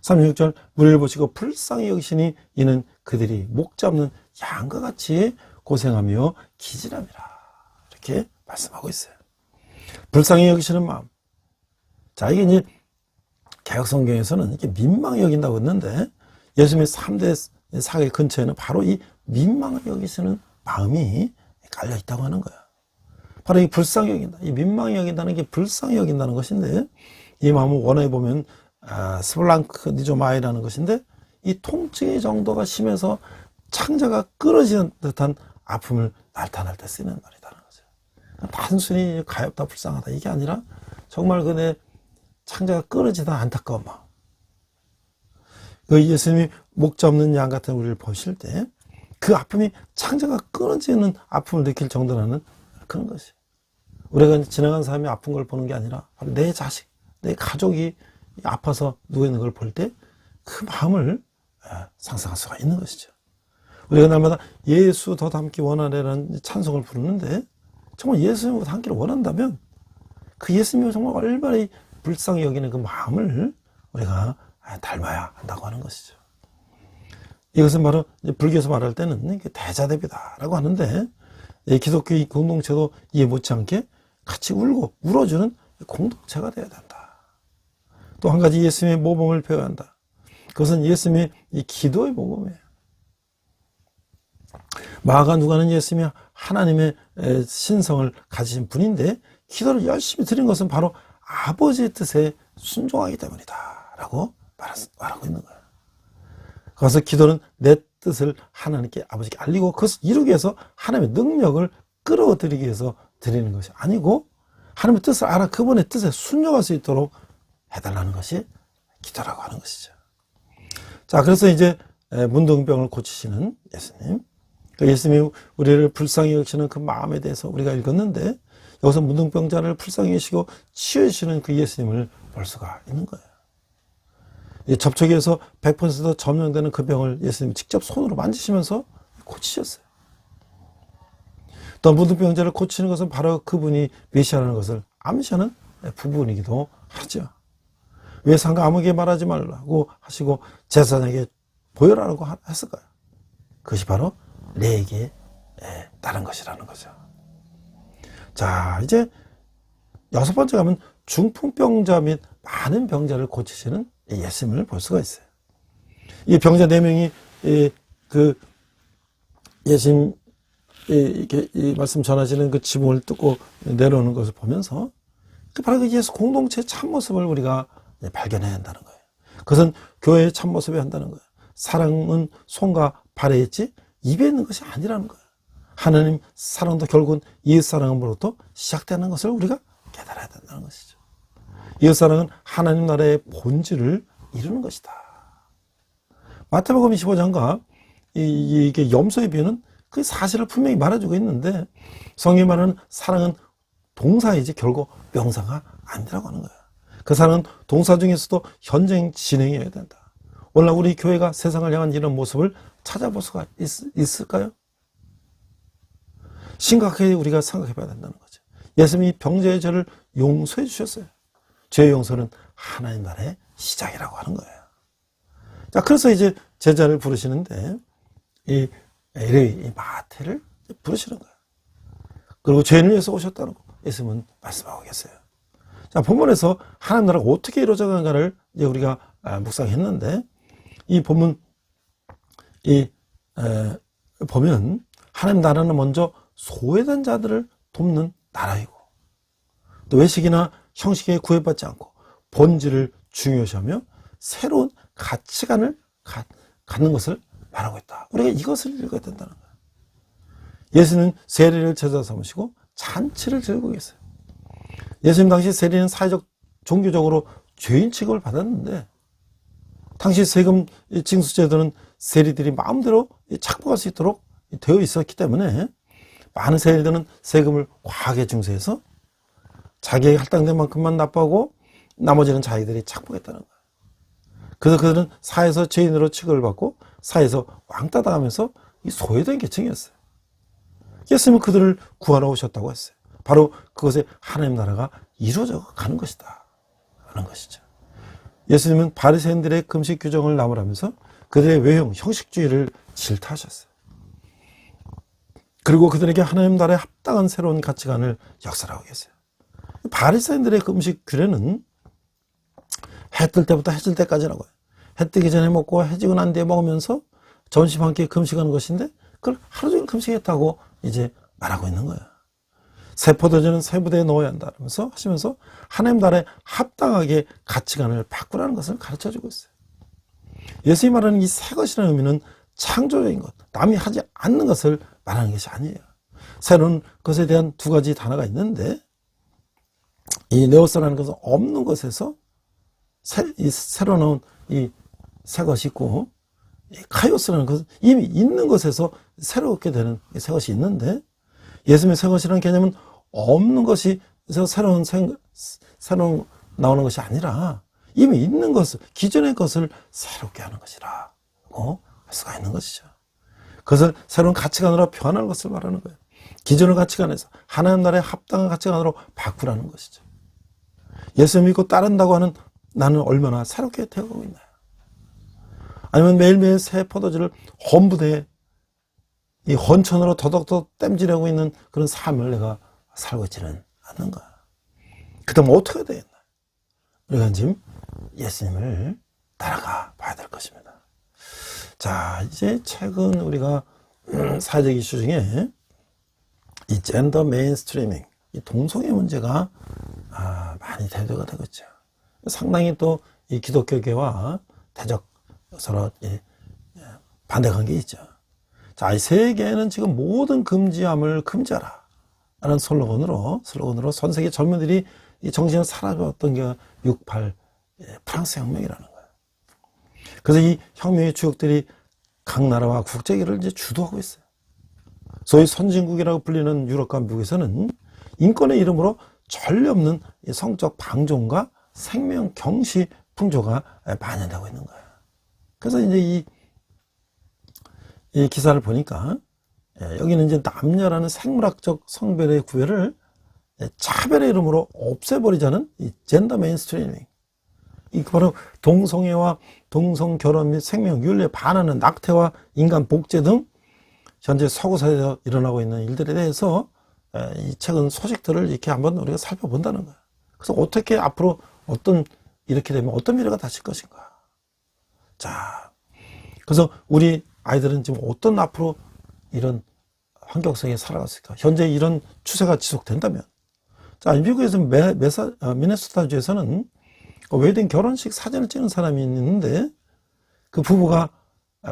36절, 우리를 보시고 불쌍히 여기시니 이는 그들이 목 잡는 양과 같이 고생하며 기질함이라. 이렇게 말씀하고 있어요. 불쌍히 여기시는 마음. 자, 이게 이제 개혁 성경에서는 이렇게 민망히 여긴다고 했는데, 예수님의 3대 사역 근처에는 바로 이 민망히 여기시는 마음이 깔려 있다고 하는 거예요. 바로 이 불쌍히 여긴다. 이 민망히 여긴다는 게 불쌍히 여긴다는 것인데, 이 마음을 원어에 보면 스플랑크 니조마이라는 것인데, 이 통증의 정도가 심해서 창자가 끊어지는 듯한 아픔을 나타낼 때 쓰는 말이라는 거죠. 단순히 가엾다 불쌍하다 이게 아니라 정말 내 창자가 끊어지다 안타까운 마음. 그 예수님이 목 잡는 양 같은 우리를 보실 때 그 아픔이 창자가 끊어지는 아픔을 느낄 정도라는 그런 것이. 우리가 지나간 사람이 아픈 걸 보는 게 아니라 내 자식, 내 가족이 아파서 누워있는 걸 볼 때 그 마음을 상상할 수가 있는 것이죠. 우리가 날마다 예수 더 닮기 원하네라는 찬송을 부르는데, 정말 예수님과 닮기를 원한다면 그 예수님을 정말 얼마나 불쌍히 여기는 그 마음을 우리가 닮아야 한다고 하는 것이죠. 이것은 바로 불교에서 말할 때는 대자대비다라고 하는데, 기독교 공동체도 이해 못지않게 같이 울고 울어주는 공동체가 되어야 된다. 또 한 가지 예수님의 모범을 배워야 한다. 그것은 예수님의 이 기도의 모범이에요. 마가 누가는 예수님이 하나님의 신성을 가지신 분인데, 기도를 열심히 드린 것은 바로 아버지의 뜻에 순종하기 때문이다 라고 말하고 있는 거예요. 그래서 기도는 내 뜻을 하나님께, 아버지께 알리고 그것을 이루기 위해서 하나님의 능력을 끌어들이기 위해서 드리는 것이 아니고, 하나님의 뜻을 알아 그분의 뜻에 순종할 수 있도록 해달라는 것이 기도라고 하는 것이죠. 자, 그래서 이제 문둥병을 고치시는 예수님, 그 예수님이 우리를 불쌍히 여기시는 그 마음에 대해서 우리가 읽었는데, 여기서 문둥병자를 불쌍히 여기시고 치유해주시는 그 예수님을 볼 수가 있는 거예요. 접촉에서 100% 점령되는 그 병을 예수님이 직접 손으로 만지시면서 고치셨어요. 또 문둥병자를 고치는 것은 바로 그분이 메시아라는 것을 암시하는 부분이기도 하죠. 외상과 아무에게 말하지 말라고 하시고 제사장에게 보여라라고 했을까요? 그것이 바로 내게 다른 것이라는 거죠. 자, 이제 6번째 가면 중풍병자 및 많은 병자를 고치시는 예수님을 볼 수가 있어요. 이 병자 4명이 그 예수님 이렇게 이 말씀 전하시는 그 지붕을 뚫고 내려오는 것을 보면서 바로 그 예수 공동체의 참모습을 우리가 발견해야 한다는 거예요. 그것은 교회의 참모습이 한다는 거예요. 사랑은 손과 발에 있지 입에 있는 것이 아니라는 거예요. 하나님 사랑도 결국은 이웃사랑으로부터 시작되는 것을 우리가 깨달아야 된다는 것이죠. 이웃사랑은 하나님 나라의 본질을 이루는 것이다. 마태복음 25장과 이게 염소의 비유는 그 사실을 분명히 말해주고 있는데, 성경이 말하는 사랑은 동사이지 결국 명사가 아니라고 하는 거예요. 그 사랑은 동사 중에서도 현재 진행해야 된다. 오늘 우리 교회가 세상을 향한 이런 모습을 찾아볼 수가 있을까요? 심각하게 우리가 생각해 봐야 된다는 거죠. 예수님이 병자의 죄를 용서해 주셨어요. 죄의 용서는 하나님 나라의 시작이라고 하는 거예요. 자, 그래서 이제 제자를 부르시는데, 이 마태를 부르시는 거예요. 그리고 죄인을 위해서 오셨다는 거 예수님은 말씀하고 계세요. 자, 본문에서 하나님 나라가 어떻게 이루어져가는가를 이제 우리가 묵상했는데, 이 본문 보면 하나님 나라는 먼저 소외된 자들을 돕는 나라이고, 또 외식이나 형식에 구애받지 않고 본질을 중요시하며 새로운 가치관을 갖는 것을 말하고 있다. 우리가 이것을 읽어야 된다는 거예요. 예수는 세리를 제자 삼으시고 잔치를 즐기고 계세요. 예수님 당시 세리는 사회적 종교적으로 죄인 취급을 받았는데, 당시 세금 징수 제도는 세리들이 마음대로 착복할 수 있도록 되어 있었기 때문에 많은 세리들은 세금을 과하게 징수해서 자기에게 할당된 만큼만 납부하고 나머지는 자기들이 착복했다는 거예요. 그래서 그들은 사회에서 죄인으로 취급을 받고 사회에서 왕따 당하면서 소외된 계층이었어요. 예수님은 그들을 구하러 오셨다고 했어요. 바로 그것에 하나님 나라가 이루어져 가는 것이다 하는 것이죠. 예수님은 바리새인들의 금식 규정을 나무라면서 그들의 외형, 형식주의를 질타하셨어요. 그리고 그들에게 하나님 나라에 합당한 새로운 가치관을 역설하고 계세요. 바리새인들의 금식 규례는 해 뜰 때부터 해질 때까지라고 해요. 해 뜨기 전에 먹고 해지고 난 뒤에 먹으면서 점심 한 끼 금식하는 것인데, 그걸 하루 종일 금식했다고 이제 말하고 있는 거예요. 새 포도주는 새 부대에 넣어야 한다 하면서 하시면서 하나님 나라에 합당하게 가치관을 바꾸라는 것을 가르쳐주고 있어요. 예수님이 말하는 이 새 것이라는 의미는 창조적인 것, 남이 하지 않는 것을 말하는 것이 아니에요. 새로운 것에 대한 두 가지 단어가 있는데, 이 네오스라는 것은 없는 것에서 새로 나온 이 새 것이 있고, 이 카이오스라는 것은 이미 있는 것에서 새롭게 되는 새 것이 있는데, 예수님의 새 것이라는 개념은 없는 것에서 새로운 나오는 것이 아니라 이미 있는 것을, 기존의 것을 새롭게 하는 것이라고 할 수가 있는 것이죠. 그것을 새로운 가치관으로 변하는 것을 말하는 거예요. 기존의 가치관에서 하나님 나라에 합당한 가치관으로 바꾸라는 것이죠. 예수 믿고 따른다고 하는 나는 얼마나 새롭게 되어가고 있나요? 아니면 매일매일 새 포도주를 헌부대에 이 헌천으로 더덕더덕 땜질하고 있는 그런 삶을 내가 살고 있지는 않는가? 그다음 어떻게 해야 되겠나? 우리가 지금 예수님을 따라가 봐야 될 것입니다. 자, 이제 최근 우리가 사회적 이슈 중에 이 젠더 메인스트리밍, 이 동성애 문제가 많이 대두가 되고 있죠. 상당히 또 이 기독교계와 대적 서로 반대 관계 있죠. 자, 이 세계는 지금 모든 금지함을 금지하라 라는 슬로건으로 전 세계 젊은이들이 이 정신을 사라졌던 게 68 프랑스 혁명이라는 거예요. 그래서 이 혁명의 주역들이 각 나라와 국제계를 이제 주도하고 있어요. 소위 선진국이라고 불리는 유럽과 미국에서는 인권의 이름으로 전례 없는 성적 방종과 생명 경시 풍조가 만연되고 있는 거예요. 그래서 이제 이 기사를 보니까 여기는 이제 남녀라는 생물학적 성별의 구별을 차별의 이름으로 없애버리자는 이 젠더 메인스트리밍. 이 바로 동성애와 동성 결혼 및 생명 윤리에 반하는 낙태와 인간 복제 등 현재 서구 사회에서 일어나고 있는 일들에 대해서 이 최근 소식들을 이렇게 한번 우리가 살펴본다는 거야. 그래서 어떻게 앞으로 이렇게 되면 어떤 미래가 닥칠 것인가. 자, 그래서 우리 아이들은 지금 어떤 앞으로 이런 환경 속에 살아갔을까? 현재 이런 추세가 지속된다면. 자, 미국에서 미네소타주에서는 웨딩 결혼식 사진을 찍는 사람이 있는데 그 부부가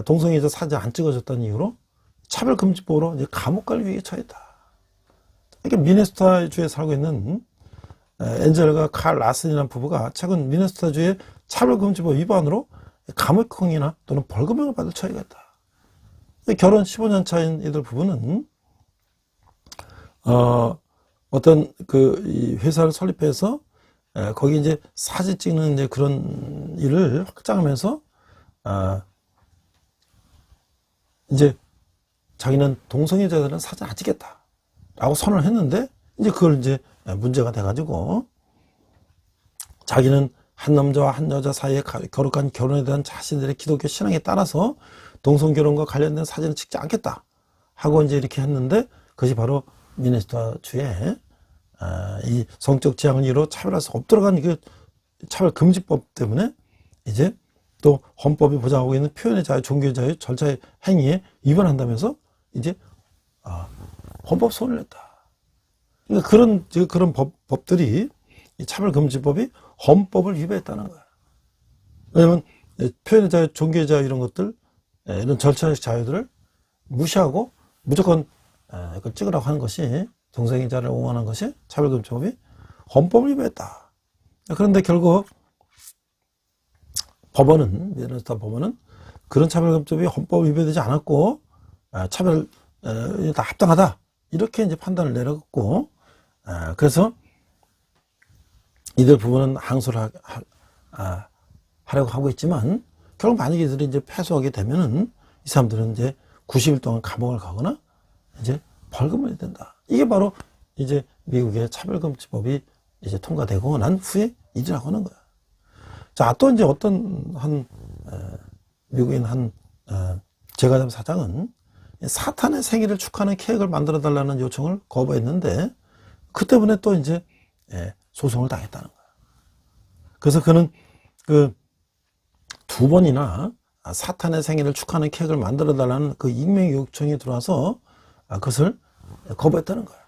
동성애자 사진 안 찍어줬다는 이유로 차별금지법으로 이제 감옥 갈 위기에 처했다. 이게 미네소타주에 살고 있는 엔젤과 칼 라슨이라는 부부가 최근 미네소타주의 차별금지법 위반으로 감옥형이나 또는 벌금형을 받을 처해가 있다. 결혼 15년 차인 이들 부부는 어떤 이 회사를 설립해서 거기 이제 사진 찍는 이제 그런 일을 확장하면서 이제 자기는 동성애자들은 사진 안 찍겠다라고 선언을 했는데 이제 그걸 이제 문제가 돼가지고 자기는 한 남자와 한 여자 사이에 거룩한 결혼에 대한 자신들의 기독교 신앙에 따라서 동성결혼과 관련된 사진을 찍지 않겠다 하고 이제 이렇게 했는데 그것이 바로 미네소타주에 이 성적 지향을 이유로 차별할 수 없도록한 그 차별금지법 때문에 이제 또 헌법이 보장하고 있는 표현의 자유, 종교의 자유, 절차의 행위에 위반한다면서 이제 헌법 소원을 냈다. 그러니까 그런 법들이 이 차별금지법이 헌법을 위배했다는 거야. 왜냐면 표현의 자유, 종교의 자유 이런 것들, 이런 절차의 자유들을 무시하고 무조건 그걸 찍으라고 하는 것이 동성애자를 옹호하는 것이 차별금지법이 헌법을 위배했다. 그런데 결국 미네소타 법원은 그런 차별금지법이 헌법을 위배되지 않았고 차별 다 합당하다 이렇게 이제 판단을 내렸고 그래서 이들 부분은 항소를 하려고 하고 있지만 결국 만약에 이들이 이제 패소하게 되면은 이 사람들은 이제 90일 동안 감옥을 가거나 이제 벌금을 내야 된다. 이게 바로 이제 미국의 차별금지법이 이제 통과되고 난 후에 일이라고 하는 거야. 자, 또 이제 어떤 미국인 제과점 사장은 사탄의 생일을 축하하는 케이크를 만들어 달라는 요청을 거부했는데 그 때문에 또 이제 소송을 당했다는 거야. 그래서 그는 그 2번이나 사탄의 생일을 축하하는 케이크를 만들어 달라는 그 익명 요청이 들어와서 그것을 거부했다는 거야.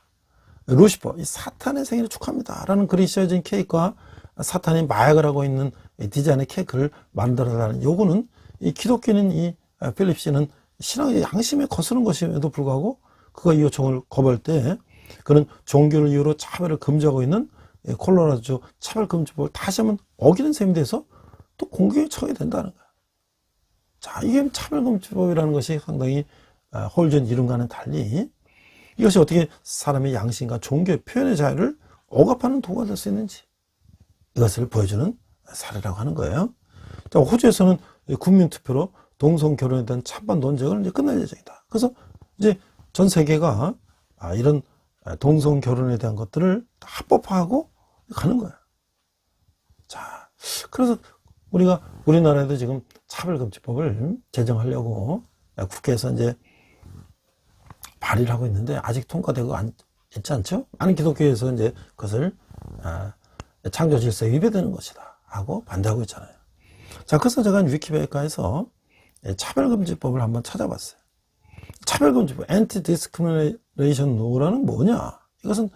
루시퍼, 이 사탄의 생일을 축하합니다 라는 글이 씌워진 케이크와 사탄이 마약을 하고 있는 디자인의 케이크를 만들어 달라는 요구는 이 기독교인 이 필립 씨는 신앙의 양심에 거스른 것임에도 불구하고 그가 이 요청을 거부할 때 그는 종교를 이유로 차별을 금지하고 있는 콜로라도 차별금지법을 다시 한번 어기는 셈이 돼서 또 공격에 처하게 된다는 거야. 자, 이게 차별금지법이라는 것이 상당히 홀전 이름과는 달리 이것이 어떻게 사람의 양심과 종교의 표현의 자유를 억압하는 도구가 될 수 있는지 이것을 보여주는 사례라고 하는 거예요. 자, 호주에서는 국민투표로 동성결혼에 대한 찬반 논쟁을 이제 끝낼 예정이다. 그래서 이제 전 세계가 이런 동성결혼에 대한 것들을 다 합법화하고 가는 거야. 자, 그래서 우리나라에도 지금 차별금지법을 제정하려고 국회에서 이제 발의를 하고 있는데 아직 통과되고 있지 않죠? 많은 기독교에서 이제 그것을 창조 질서에 위배되는 것이다 하고 반대하고 있잖아요. 자, 그래서 제가 위키백과에서 차별금지법을 한번 찾아봤어요. 차별금지법, Anti-Discrimination Law라는 뭐냐? 이것은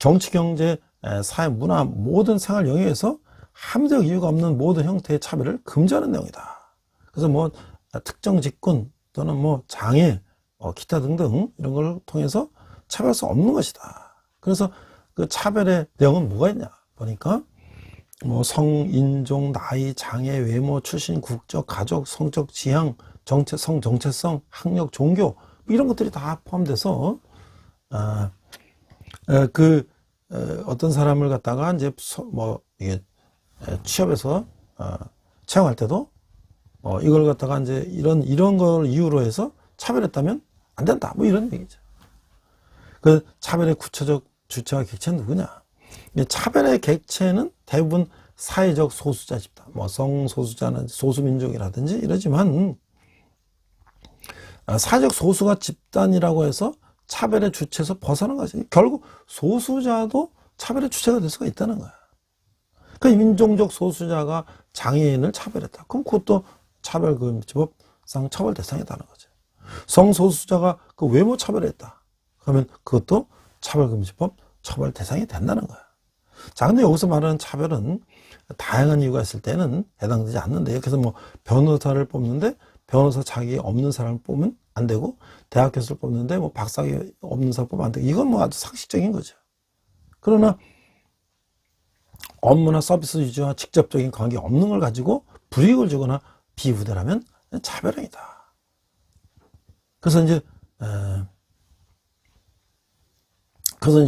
정치, 경제, 사회, 문화 모든 생활 영역에서 합리적 이유가 없는 모든 형태의 차별을 금지하는 내용이다. 그래서 뭐 특정 직군 또는 뭐 장애, 기타 등등 이런 걸 통해서 차별할 수 없는 것이다. 그래서 그 차별의 내용은 뭐가 있냐 보니까 뭐 성, 인종, 나이, 장애, 외모, 출신, 국적, 가족, 성적 지향, 정체성, 학력, 종교 이런 것들이 다 포함돼서 어떤 사람을 갖다가 이제 이게 취업해서 채용할 때도 이걸 갖다가 이제 이런 걸 이유로 해서 차별했다면 안 된다. 뭐 이런 얘기죠. 그 차별의 구체적 주체와 객체는 누구냐? 차별의 객체는 대부분 사회적 소수자 집단, 뭐 성소수자는 소수민족이라든지 이러지만 사회적 소수가 집단이라고 해서 차별의 주체에서 벗어난 거지. 결국 소수자도 차별의 주체가 될 수가 있다는 거야. 그러니까 인종적 소수자가 장애인을 차별했다. 그럼 그것도 차별금지법상 처벌 대상이다는 거죠. 성소수자가 그 외모 차별했다. 그러면 그것도 차별금지법 처벌 대상이 된다는 거야. 자, 근데 여기서 말하는 차별은 다양한 이유가 있을 때는 해당되지 않는데, 그래서 뭐 변호사를 뽑는데 변호사 자격이 없는 사람을 뽑으면 안 되고, 대학 교수를 뽑는데 뭐 박사학위 없는 사람 뽑으면 안 되고, 이건 뭐 아주 상식적인 거죠. 그러나 업무나 서비스 유지와 직접적인 관계 없는 걸 가지고 불이익을 주거나 비우대라면 차별행위다. 그래서 이제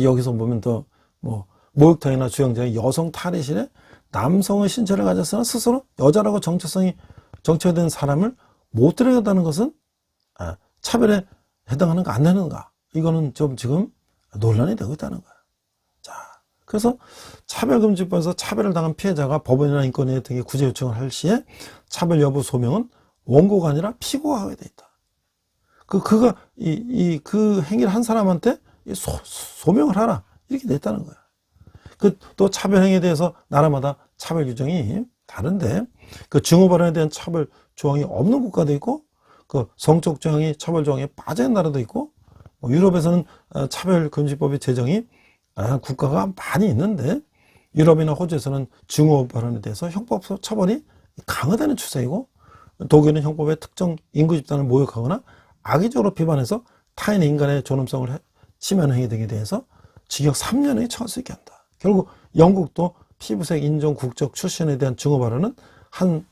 여기서 보면 또 뭐 목욕탕이나 주영장에 여성 탈의실에 남성의 신체를 가졌으나 스스로 여자라고 정체된 사람을 못 들여다는 것은 차별에 해당하는가 안 되는가, 이거는 좀 지금 논란이 되고 있다는 거야. 자, 그래서 차별금지법에서 차별을 당한 피해자가 법원이나 인권위에 등에 구제 요청을 할 시에 차별 여부 소명은 원고가 아니라 피고가 하게 돼 있다. 그가 그 행위를 한 사람한테 소명을 하라, 이렇게 돼 있다는 거야. 또 차별 행위에 대해서 나라마다 차별 규정이 다른데, 그 증오 발언에 대한 차별 조항이 없는 국가도 있고, 그 성적 조항이 차별 조항에 빠져 있는 나라도 있고, 뭐 유럽에서는 차별금지법의 제정이 국가가 많이 있는데, 유럽이나 호주에서는 증오 발언에 대해서 형법 처벌이 강화되는 추세이고, 독일은 형법의 특정 인구 집단을 모욕하거나 악의적으로 비판해서 타인의 인간의 존엄성을 침해하는 행위 등에 대해서 징역 3년에 처할 수 있게 한다. 결국 영국도 피부색, 인종, 국적, 출신에 대한 증오 발언은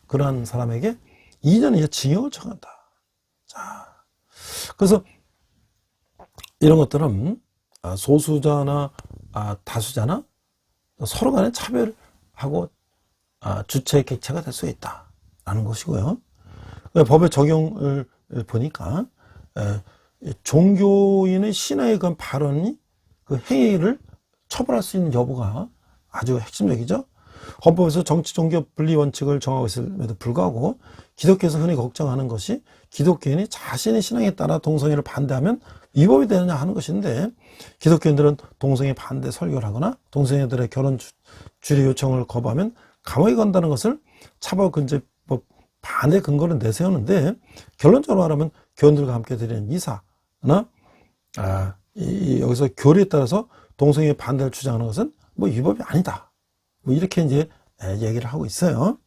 그러한 사람에게 2년 이하 징역을 처한다. 자, 그래서 이런 것들은 소수자나 다수자나 서로 간에 차별하고 주체의 객체가 될 수 있다라는 것이고요. 법의 적용을 보니까 종교인의 신화의 그 발언이 그 행위를 처벌할 수 있는 여부가 아주 핵심적이죠. 헌법에서 정치 종교 분리 원칙을 정하고 있음에도 불구하고 기독교에서 흔히 걱정하는 것이 기독교인이 자신의 신앙에 따라 동성애를 반대하면 위법이 되느냐 하는 것인데, 기독교인들은 동성애 반대 설교를 하거나 동성애들의 결혼 주례 요청을 거부하면 감옥에 간다는 것을 차별금지법 반대 근거를 내세우는데, 결론적으로 말하면 교인들과 함께 드리는 미사나 여기서 교리에 따라서 동성애 반대를 주장하는 것은 뭐 위법이 아니다, 뭐 이렇게 이제 얘기를 하고 있어요.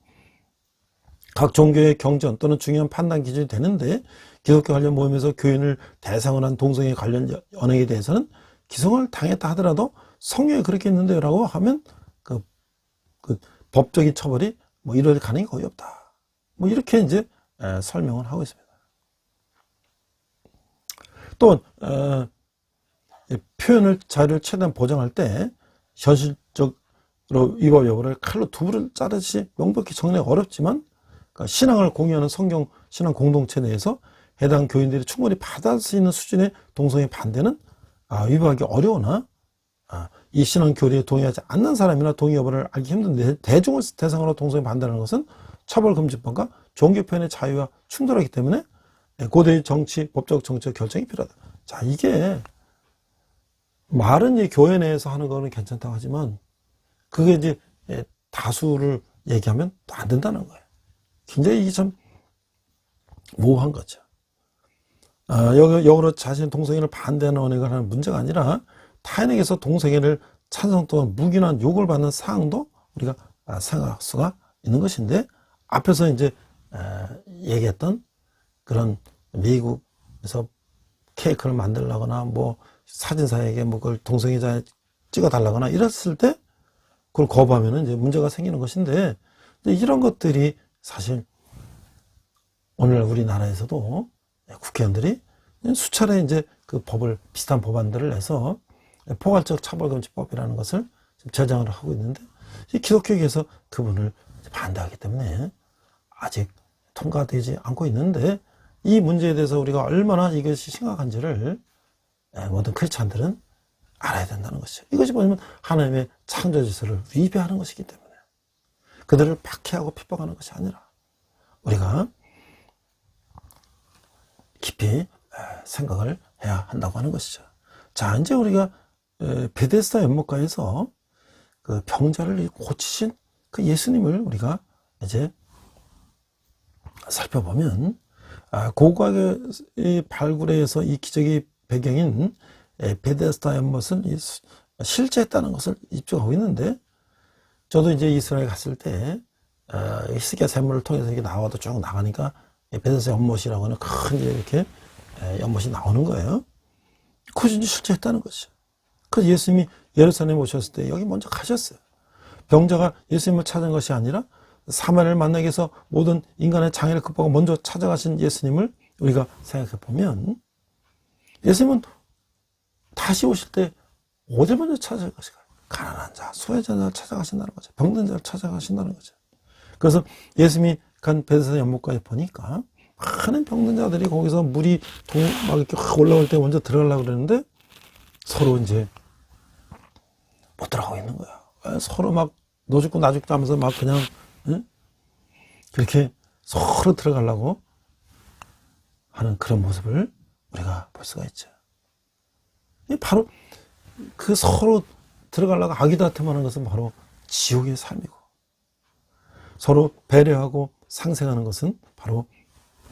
각 종교의 경전 또는 중요한 판단 기준이 되는데, 기독교 관련 모임에서 교인을 대상으로 한 동성애 관련 연행에 대해서는 기성을 당했다 하더라도 성경에 그렇게 있는데 라고 하면 그 법적인 처벌이 뭐 이럴 가능이 거의 없다, 뭐 이렇게 이제 설명을 하고 있습니다. 또 표현을 자유를 최대한 보장할 때 현실적으로 위법 여부를 칼로 두부를 자르듯이 명백히 정리하기 어렵지만, 그러니까 신앙을 공유하는 성경 신앙 공동체 내에서 해당 교인들이 충분히 받아들일 수 있는 수준의 동성애 반대는 위법하기 어려우나, 이 신앙 교리에 동의하지 않는 사람이나 동의 여부를 알기 힘든 대중을 대상으로 동성애 반대하는 것은 처벌금지법과 종교 표현의 자유와 충돌하기 때문에 고대의 정치, 법적 정치적 결정이 필요하다. 자, 이게 말은 이제 교회 내에서 하는 거는 괜찮다고 하지만, 그게 이제 다수를 얘기하면 또 안 된다는 거예요. 굉장히 이게 참 모호한 거죠. 역으로 자신의 동성애를 반대하는 언행을 하는 문제가 아니라, 타인에게서 동성애를 찬성 또는 묵인한 욕을 받는 사항도 우리가 생각할 수가 있는 것인데, 앞에서 이제 얘기했던 그런 미국에서 케이크를 만들려거나 뭐 사진사에게 뭐 그걸 동성애자 찍어달라거나 이랬을 때 그걸 거부하면 이제 문제가 생기는 것인데, 이런 것들이 사실 오늘 우리나라에서도 국회의원들이 수차례 이제 그 비슷한 법안들을 내서 포괄적 차별금지법이라는 것을 제정을 하고 있는데, 기독교계에서 그분을 반대하기 때문에 아직 통과되지 않고 있는데, 이 문제에 대해서 우리가 얼마나 이것이 심각한지를 모든 크리스찬들은 알아야 된다는 것이죠. 이것이 뭐냐면 하나님의 창조 질서를 위배하는 것이기 때문에, 그들을 박해하고 핍박하는 것이 아니라 우리가 깊이 생각을 해야 해야 한다고 하는 것이죠. 자, 이제 우리가 베데스다 연못가에서 그 병자를 고치신 그 예수님을 우리가 이제 살펴보면, 고고하게 발굴에서 이 기적의 배경인 베데스다 연못은 실제했다는 것을 입증하고 있는데, 저도 이제 이스라엘 갔을 때 히스기야 샘물을 통해서 이렇게 나와도 쭉 나가니까 베데스다 연못이라고 하는 큰 이렇게 연못이 나오는 거예요. 그것이 실제 했다는 것이죠. 그래서 예수님이 예루살렘에 오셨을 때 여기 먼저 가셨어요. 병자가 예수님을 찾은 것이 아니라 사마리아를 만나기 위해서 모든 인간의 장애를 극복하고 먼저 찾아가신 예수님을 우리가 생각해 보면, 예수님은 다시 오실 때 어디 먼저 찾아가실까요? 가난한 자, 소외자를 찾아가신다는 거죠. 병든 자를 찾아가신다는 거죠. 그래서 예수님이 간 베데스다 연못가에 보니까 많은 병든 자들이 거기서 물이 막 이렇게 확 올라올 때 먼저 들어가려고 그러는데 서로 이제 못 들어가고 있는 거야. 서로 막 너 죽고 나 죽고 하면서 막 그냥, 응? 그렇게 서로 들어가려고 하는 그런 모습을 우리가 볼 수가 있죠. 바로 그 서로 들어가려고 아기다툼하는 것은 바로 지옥의 삶이고, 서로 배려하고 상생하는 것은 바로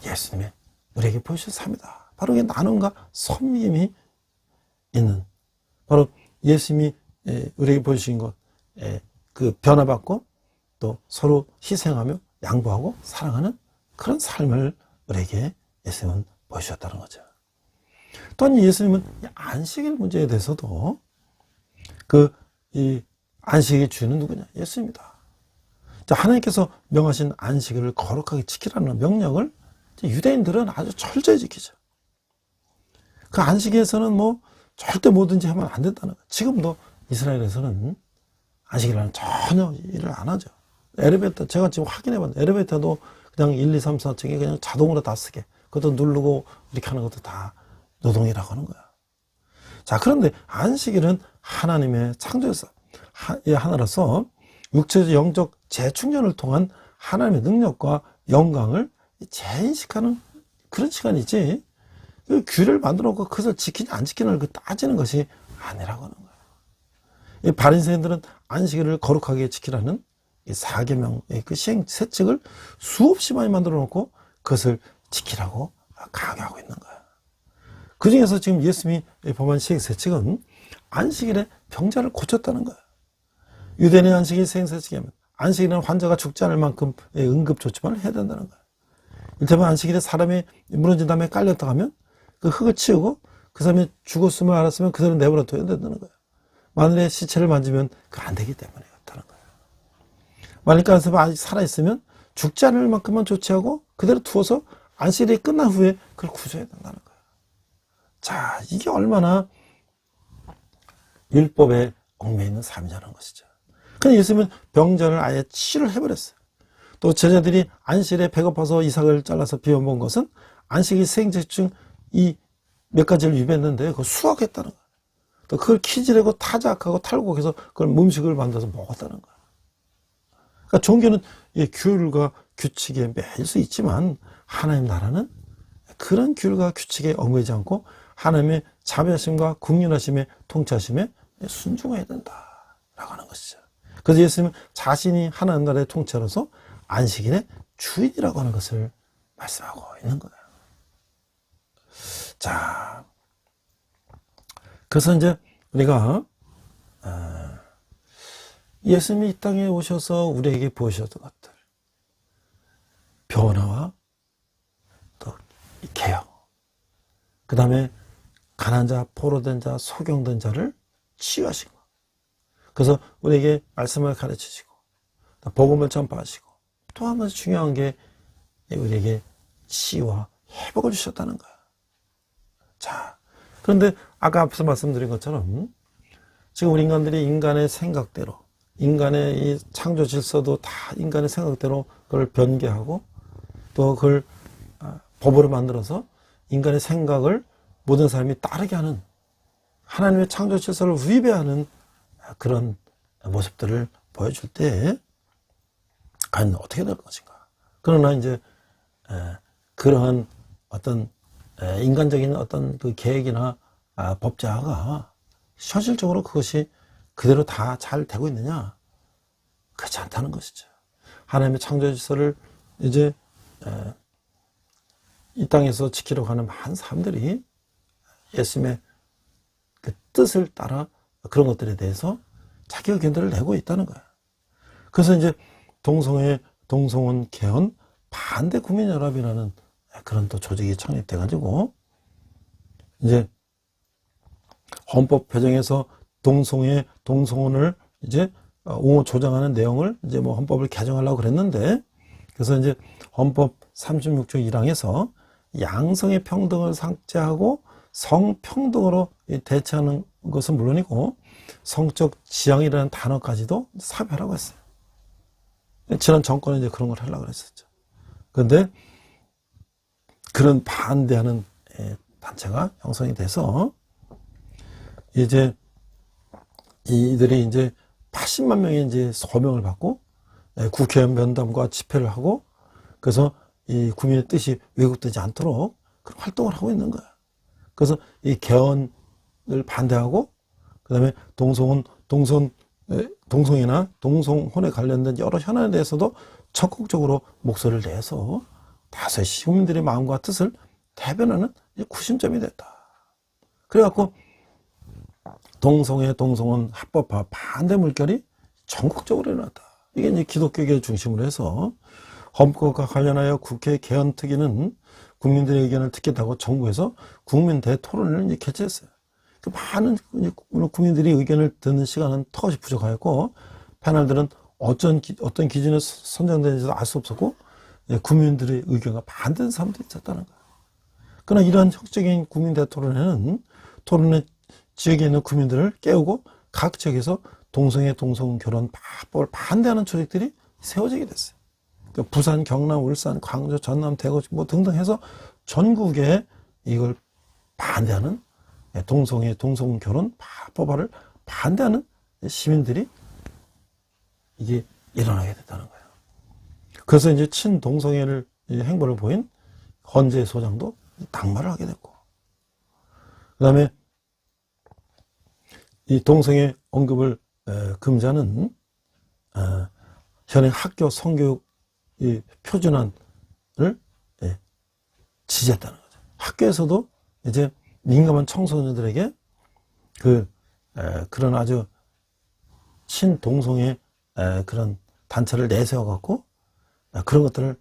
예수님의 우리에게 보여주신 삶이다. 바로 이게 나눔과 섬김이 있는, 바로 예수님이 우리에게 보여주신 것, 그 변화받고 또 서로 희생하며 양보하고 사랑하는 그런 삶을 우리에게 예수님은 보여주셨다는 거죠. 또한 예수님은 안식일 문제에 대해서도 이 안식의 주인은 누구냐? 예수입니다. 하나님께서 명하신 안식일을 거룩하게 지키라는 명령을 유대인들은 아주 철저히 지키죠. 그 안식일에서는 뭐 절대 뭐든지 하면 안 된다는 거예요. 지금도 이스라엘에서는 안식일에는 전혀 일을 안 하죠. 엘리베이터, 제가 지금 확인해봤는데 엘리베이터도 그냥 1, 2, 3, 4층에 그냥 자동으로 다 쓰게, 그것도 누르고 이렇게 하는 것도 다 노동이라고 하는 거야. 자, 그런데 안식일은 하나님의 창조에서 하나로서 육체적 영적 재충전을 통한 하나님의 능력과 영광을 재인식하는 그런 시간이지, 그 규례를 만들어 놓고 그것을 지키냐 안 지키냐를 따지는 것이 아니라고 하는 거예요. 이 바리새인들은 안식일을 거룩하게 지키라는 이 4계명의 그 시행세칙을 수없이 많이 만들어 놓고 그것을 지키라고 강요하고 있는 거예요. 그 중에서 지금 예수님이 범한 시행세칙은 안식일에 병자를 고쳤다는 거예요. 유대인의 안식일 시행세칙이면 안식일에는 환자가 죽지 않을 만큼 응급조치만을 해야 된다는 거예요. 이를테면 안식일에 사람이 무너진 다음에 깔렸다 하면 그 흙을 치우고 그 사람이 죽었음을 알았으면 그대로 내버려 둬야 된다는 거예요. 만일에 시체를 만지면 그거 안 되기 때문에 그렇다는 거예요. 만일 그 사람이 아직 살아있으면 죽지 않을 만큼만 조치하고 그대로 두어서 안식일이 끝난 후에 그걸 구조해야 된다는 거예요. 자, 이게 얼마나 율법에 얽매여 있는 삶이라는 것이죠. 근데 예수님은 병자를 아예 치료를 해버렸어요. 또 제자들이 안식일에 배고파서 이삭을 잘라서 비워먹은 것은 안식일 생제식 중 이 몇 가지를 위배했는데 그걸 수확했다는 거예요. 또 그걸 키질하고 타작하고 탈곡해서 그걸 음식을 만들어서 먹었다는 거예요. 그러니까 종교는 이 규율과 규칙에 매일 수 있지만 하나님 나라는 그런 규율과 규칙에 얽매이지 않고 하나님의 자비하심과 국률하심에 통치하심에 순종해야 된다라고 하는 것이죠. 그래서 예수님은 자신이 하나님 나라의 통치자로서 안식일의 주인이라고 하는 것을 말씀하고 있는 거예요. 자, 그래서 이제 우리가 예수님이 이 땅에 오셔서 우리에게 보여주셨던 것들, 변화와 또 개혁, 그 다음에 가난한 자, 포로된 자, 소경된 자를 치유하신 것, 그래서 우리에게 말씀을 가르치시고 복음을 전파하시고 또 한 가지 중요한 게 우리에게 치유와 회복을 주셨다는 거예요. 자, 그런데 아까 앞서 말씀드린 것처럼 지금 우리 인간들이 인간의 생각대로, 인간의 이 창조 질서도 다 인간의 생각대로 그걸 변개하고 또 그걸 법으로 만들어서 인간의 생각을 모든 사람이 따르게 하는, 하나님의 창조 질서를 위배하는 그런 모습들을 보여줄 때 과연 어떻게 될 것인가. 그러나 이제 그러한 어떤 인간적인 어떤 그 계획이나 법제화가 현실적으로 그것이 그대로 다 잘 되고 있느냐? 그렇지 않다는 것이죠. 하나님의 창조 질서를 이제 이 땅에서 지키려고 하는 많은 사람들이 예수님의 그 뜻을 따라 그런 것들에 대해서 자기 의견들을 내고 있다는 거야. 그래서 이제 동성혼 개헌 반대 국민연합이라는 그런 또 조직이 창립돼 가지고 이제 헌법 개정에서 동성혼을 이제 옹호 조장하는 내용을 이제 뭐 헌법을 개정하려고 그랬는데, 그래서 이제 헌법 36조 1항에서 양성의 평등을 삭제하고 성평등으로 대체하는 것은 물론이고 성적 지향이라는 단어까지도 삽입하라고 했어요. 지난 정권은 이제 그런 걸 하려고 그랬었죠. 그런데 그런 반대하는 단체가 형성이 돼서 이제 이들이 이제 80만 명의 이제 서명을 받고 국회의원 면담과 집회를 하고, 그래서 이 국민의 뜻이 왜곡되지 않도록 그런 활동을 하고 있는 거야. 그래서 이 개헌을 반대하고, 그 다음에 동성이나 동성혼에 관련된 여러 현안에 대해서도 적극적으로 목소리를 내서 다수의 시민들의 마음과 뜻을 대변하는 구심점이 됐다. 그래갖고 동성혼 합법화 반대 물결이 전국적으로 일어났다. 이게 이제 기독교계를 중심으로 해서 헌법과 관련하여 국회 개헌 특위는 국민들의 의견을 듣겠다고 정부에서 국민 대토론을 이제 개최했어요. 그 많은 국민들이 의견을 듣는 시간은 턱없이 부족하였고, 패널들은 어떤 기준에 선정되는지도 알 수 없었고, 국민들의 의견과 반대하는 사람들이 있었다는 거예요. 그러나 이러한 혁적인 국민 대토론회는 토론의 지역에 있는 국민들을 깨우고 각 지역에서 동성 결혼 합법을 반대하는 조직들이 세워지게 됐어요. 그러니까 부산, 경남, 울산, 광주, 전남, 대구 뭐 등등 해서 전국에 이걸 반대하는 동성 결혼 합법화를 반대하는 시민들이 이게 일어나게 됐다는 거예요. 그래서 이제 친동성애를 행보를 보인 헌재 소장도 낙마를 하게 됐고, 그 다음에 이 동성애 언급을 금지하는 현행 학교 성교육 표준안을 지지했다는 거죠. 학교에서도 이제 민감한 청소년들에게 그런 아주 친동성애 그런 단체를 내세워 갖고 그런 것들을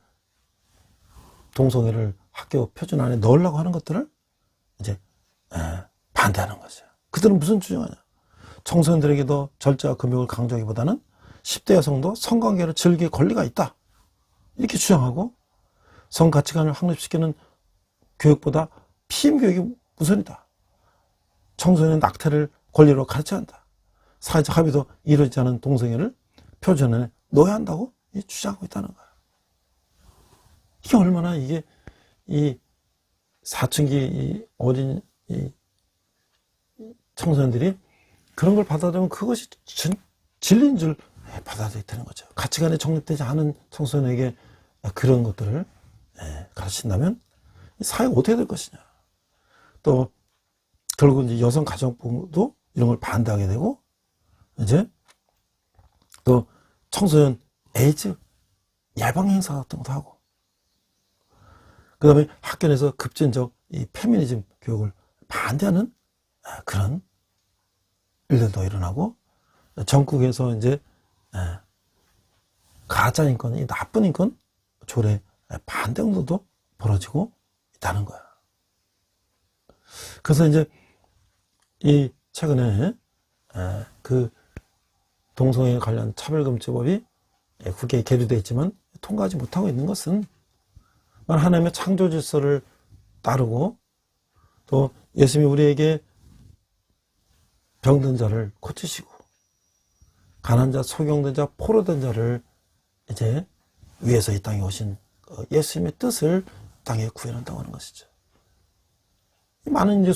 동성애를 학교 표준안에 넣으려고 하는 것들을 이제 반대하는 거죠. 그들은 무슨 주장하냐? 청소년들에게도 절제와 금욕을 강조하기보다는 10대 여성도 성관계를 즐길 권리가 있다, 이렇게 주장하고, 성가치관을 확립시키는 교육보다 피임 교육이 우선이다. 청소년 낙태를 권리로 가르쳐야 한다. 사회적 합의도 이루어지지 않은 동성애를 표준안에 넣어야 한다고 주장하고 있다는 거야. 이게 얼마나 이 사춘기 어린 청소년들이 그런 걸 받아들이면 그것이 진리인 줄 받아들여야 되는 거죠. 가치관에 정립되지 않은 청소년에게 그런 것들을 가르친다면 사회가 어떻게 될 것이냐. 또 결국 이제 여성가정부도 이런 걸 반대하게 되고, 이제 또 청소년 에이즈 예방 행사 같은 것도 하고, 그 다음에 학교 내에서 급진적 이 페미니즘 교육을 반대하는 그런 일들도 일어나고, 전국에서 이제 가짜 인권, 이 나쁜 인권 조례 반대 운동도 벌어지고 있다는 거야. 그래서 이제 이 최근에 그 동성애 관련 차별금지법이 국회에 계류되어 있지만 통과하지 못하고 있는 것은 하나님의 창조 질서를 따르고, 또 예수님이 우리에게 병든 자를 고치시고 가난한 자, 소경된 자, 포로된 자를 이제 위에서 이 땅에 오신 예수님의 뜻을 땅에 구현한다고 하는 것이죠. 많은 이제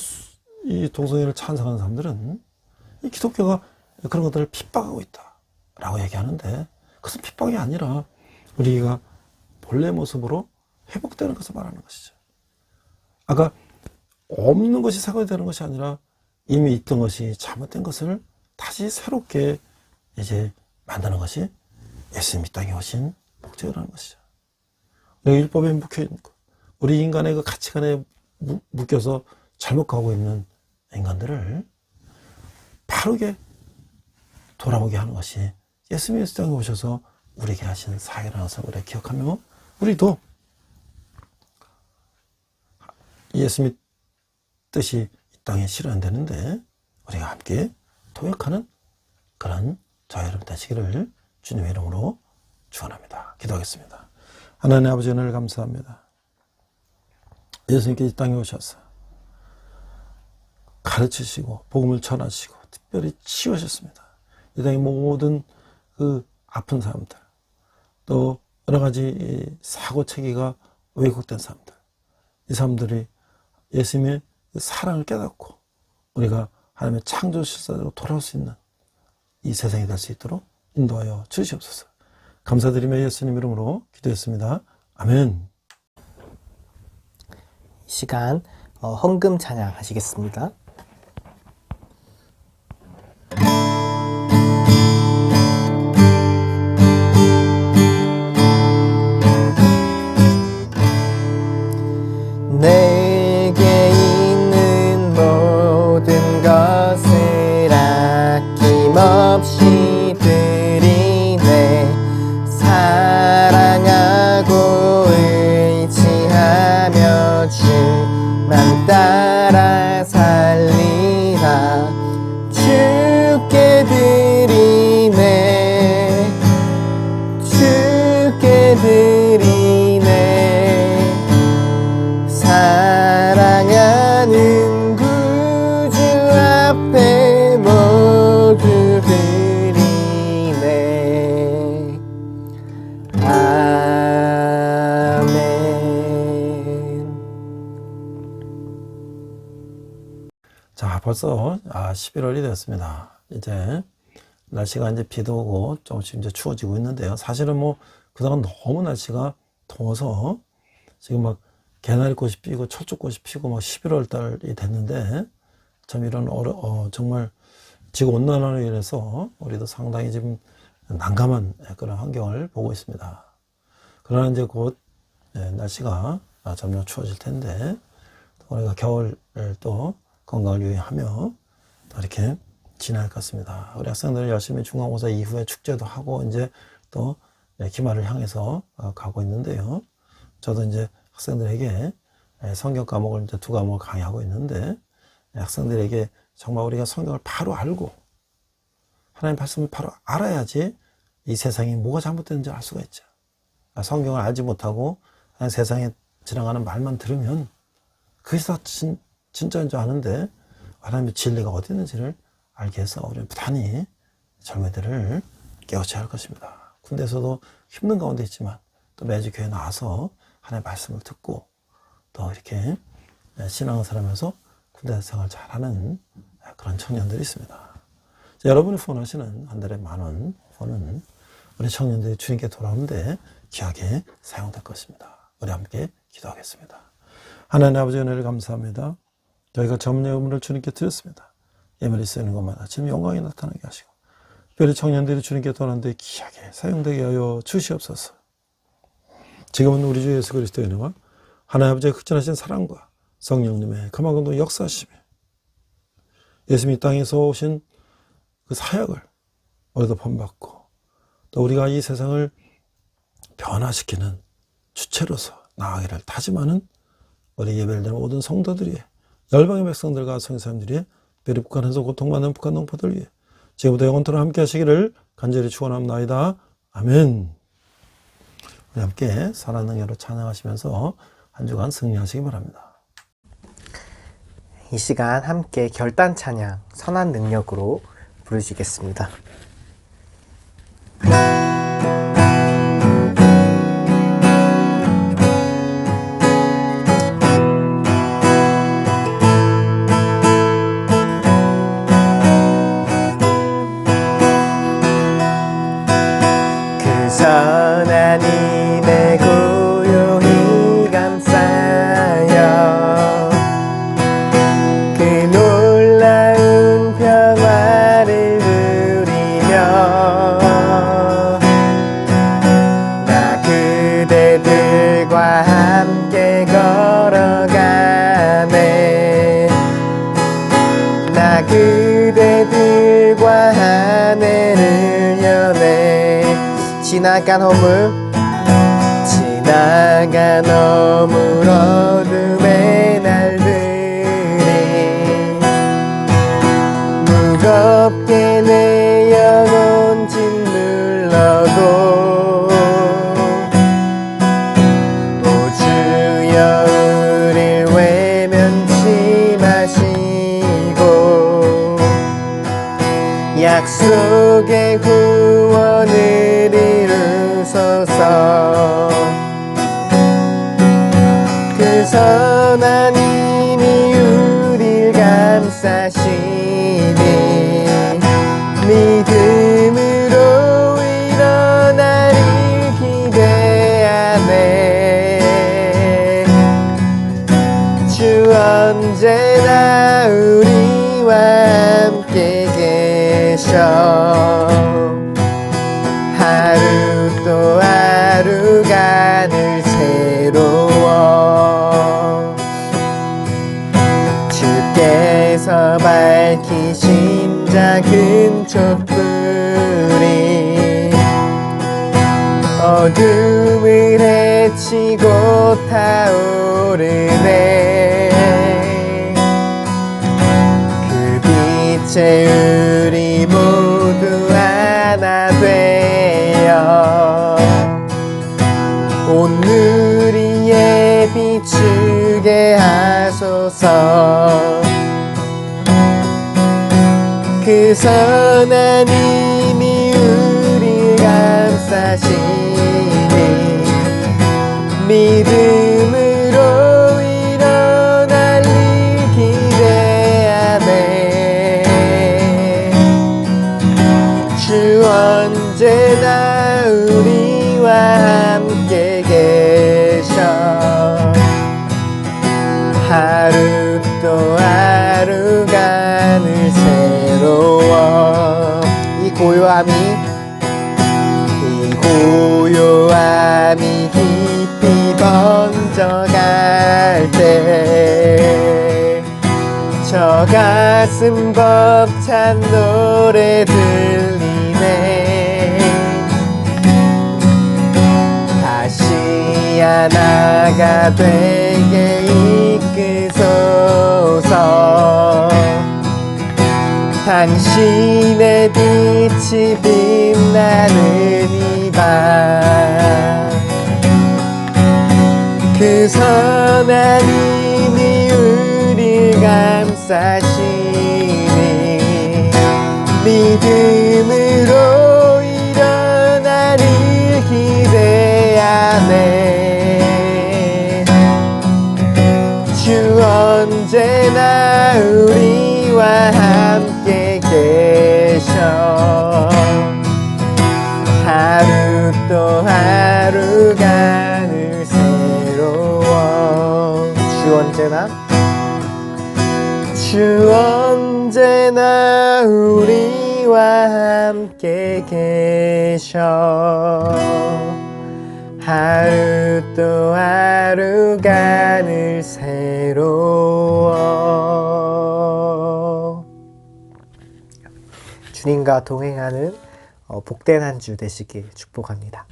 이 동성애를 찬성하는 사람들은 이 기독교가 그런 것들을 핍박하고 있다라고 얘기하는데, 그것은 핍박이 아니라 우리가 본래 모습으로 회복되는 것을 말하는 것이죠. 아까 없는 것이 새가 되는 것이 아니라 이미 있던 것이 잘못된 것을 다시 새롭게 이제 만드는 것이 예수님이 땅에 오신 목적이라는 것이죠. 우리 율법에 묶여 있는 것, 우리 인간의 그 가치관에 묶여서 잘못 가고 있는 인간들을 바르게 돌아보게 하는 것이 예수님이 땅에 오셔서 우리에게 하신 사역이라는 것을 우리가 기억하며, 우리도 예수님의 뜻이 이 땅에 실현되는데 우리가 함께 도역하는 그런 저와 여러분 되시기를 주님의 이름으로 축원합니다. 기도하겠습니다. 하나님 아버지, 은혜를 감사합니다. 예수님께서 이 땅에 오셔서 가르치시고 복음을 전하시고 특별히 치유하셨습니다. 이 땅의 모든 그 아픈 사람들, 또 여러 가지 사고 체계가 왜곡된 사람들, 이 사람들이 예수님의 사랑을 깨닫고 우리가 하나님의 창조 실사대로 돌아올 수 있는 이 세상이 될 수 있도록 인도하여 주시옵소서. 감사드리며 예수님 이름으로 기도했습니다. 아멘. 이 시간 헌금 찬양하시겠습니다. 내게 있는 모든 것을 아낌없이 드리네. 사랑하고 의지하며 주만 따라 살리라. 주께 드리네. 주께 드리네. 사랑하는 구주 앞에 모두 드리네. 아멘. 자, 벌써 11월이 되었습니다. 이제 날씨가 이제 비도 오고 조금씩 이제 추워지고 있는데요. 사실은 뭐 그동안 너무 날씨가 더워서 지금 막 개나리꽃이 피고 철쭉꽃이 피고 막 11월 달이 됐는데, 참 이런 정말 지구 온난화로 인해서 우리도 상당히 지금 난감한 그런 환경을 보고 있습니다. 그러나 이제 곧 날씨가 점점 추워질 텐데, 우리가 겨울을 또 건강을 유의하며 또 이렇게 지날 것 같습니다. 우리 학생들은 열심히 중간고사 이후에 축제도 하고 이제 또 기말을 향해서 가고 있는데요. 저도 이제 학생들에게 성경 과목을 이제 2과목을 강의하고 있는데, 학생들에게 정말 우리가 성경을 바로 알고 하나님 말씀을 바로 알아야지 이 세상이 뭐가 잘못되는지 알 수가 있죠. 성경을 알지 못하고 그냥 세상에 지나가는 말만 들으면 그게 다 진짜인 줄 아는데 하나님의 진리가 어디 있는지를 알게 해서 우리는 부단히 젊은이들을 깨우쳐야 할 것입니다. 군대에서도 힘든 가운데 있지만 또 매주 교회 나와서 하나님의 말씀을 듣고 또 이렇게 신앙생활하면서 군대 생활 잘하는 그런 청년들이 있습니다. 여러분이 후원하시는 한 달에 10,000원 후원은 우리 청년들이 주님께 돌아오는데 귀하게 사용될 것입니다. 우리 함께 기도하겠습니다. 하나님 아버지, 은혜를 감사합니다. 저희가 전문의 의무를 주님께 드렸습니다. 예물이 쓰이는 것마다 주님 영광이 나타나게 하시고 특별히 청년들이 주님께 돌아오는데 귀하게 사용되게 하여 주시옵소서. 지금은 우리 주 예수 그리스도의 은혜와 하나님 아버지의 극진하신 사랑과 성령님의 그만큼도 역사하심에 예수님이 이 땅에서 오신 그 사역을 우리도 본받고 또 우리가 이 세상을 변화시키는 주체로서 나아가기를 다짐하는 우리 예배를 드리는 모든 성도들 위해, 열방의 백성들과 성사님들이 특별히 북한에서 고통받는 북한 농포들 위해 지금부터 영원토록 함께 하시기를 간절히 축원합니다. 아멘. 우리 함께 살아있는 능력으로 찬양하시면서 한 주간 승리하시기 바랍니다. 이 시간 함께 결단 찬양 선한 능력으로 부르시겠습니다. 그 선한 힘에 고요히 감싸여 지나간 허물 지나간 허물 어둠의 날들이 무겁게 내 영혼 짓눌러도 오 주여 우릴 외면치 마시고 약속의 구원을 이루소서. 그 선한 힘이 우릴 감싸시니 믿음으로 일어나를 기대하네. 주 언제나 우리와 함께 계셔. 하루 또 하루가 늘 새로워. 주께서 밝히신 작은 촛불이 어둠을 헤치고 타오르네. 그 빛에 우리 모두 하나 되어 오늘 위에 비추게 하소서. 그 선한 힘이 우리 감싸시니 믿음으로 일어날 일 기대하네. 주 언제나 우리와 함께 계셔. 하루 또 하루가 늘 새로워. 이 고요함이 깊이 번져갈 때 저 가슴 벅찬 노래 들리네. 다시 하나가 되게 이끄소서. 당신의 빛이 빛나는 이 밤 그 선한 힘이 우릴 감싸시니 믿음으로 일어나를 기대하네. 주 언제나 우리와 함께 계셔. 하루 또 하루가 늘 새로워. 주 언제나 우리와 함께 계셔. 하루 또 하루가 늘 새로워. 주님과 동행하는 복된 한 주 되시길 축복합니다.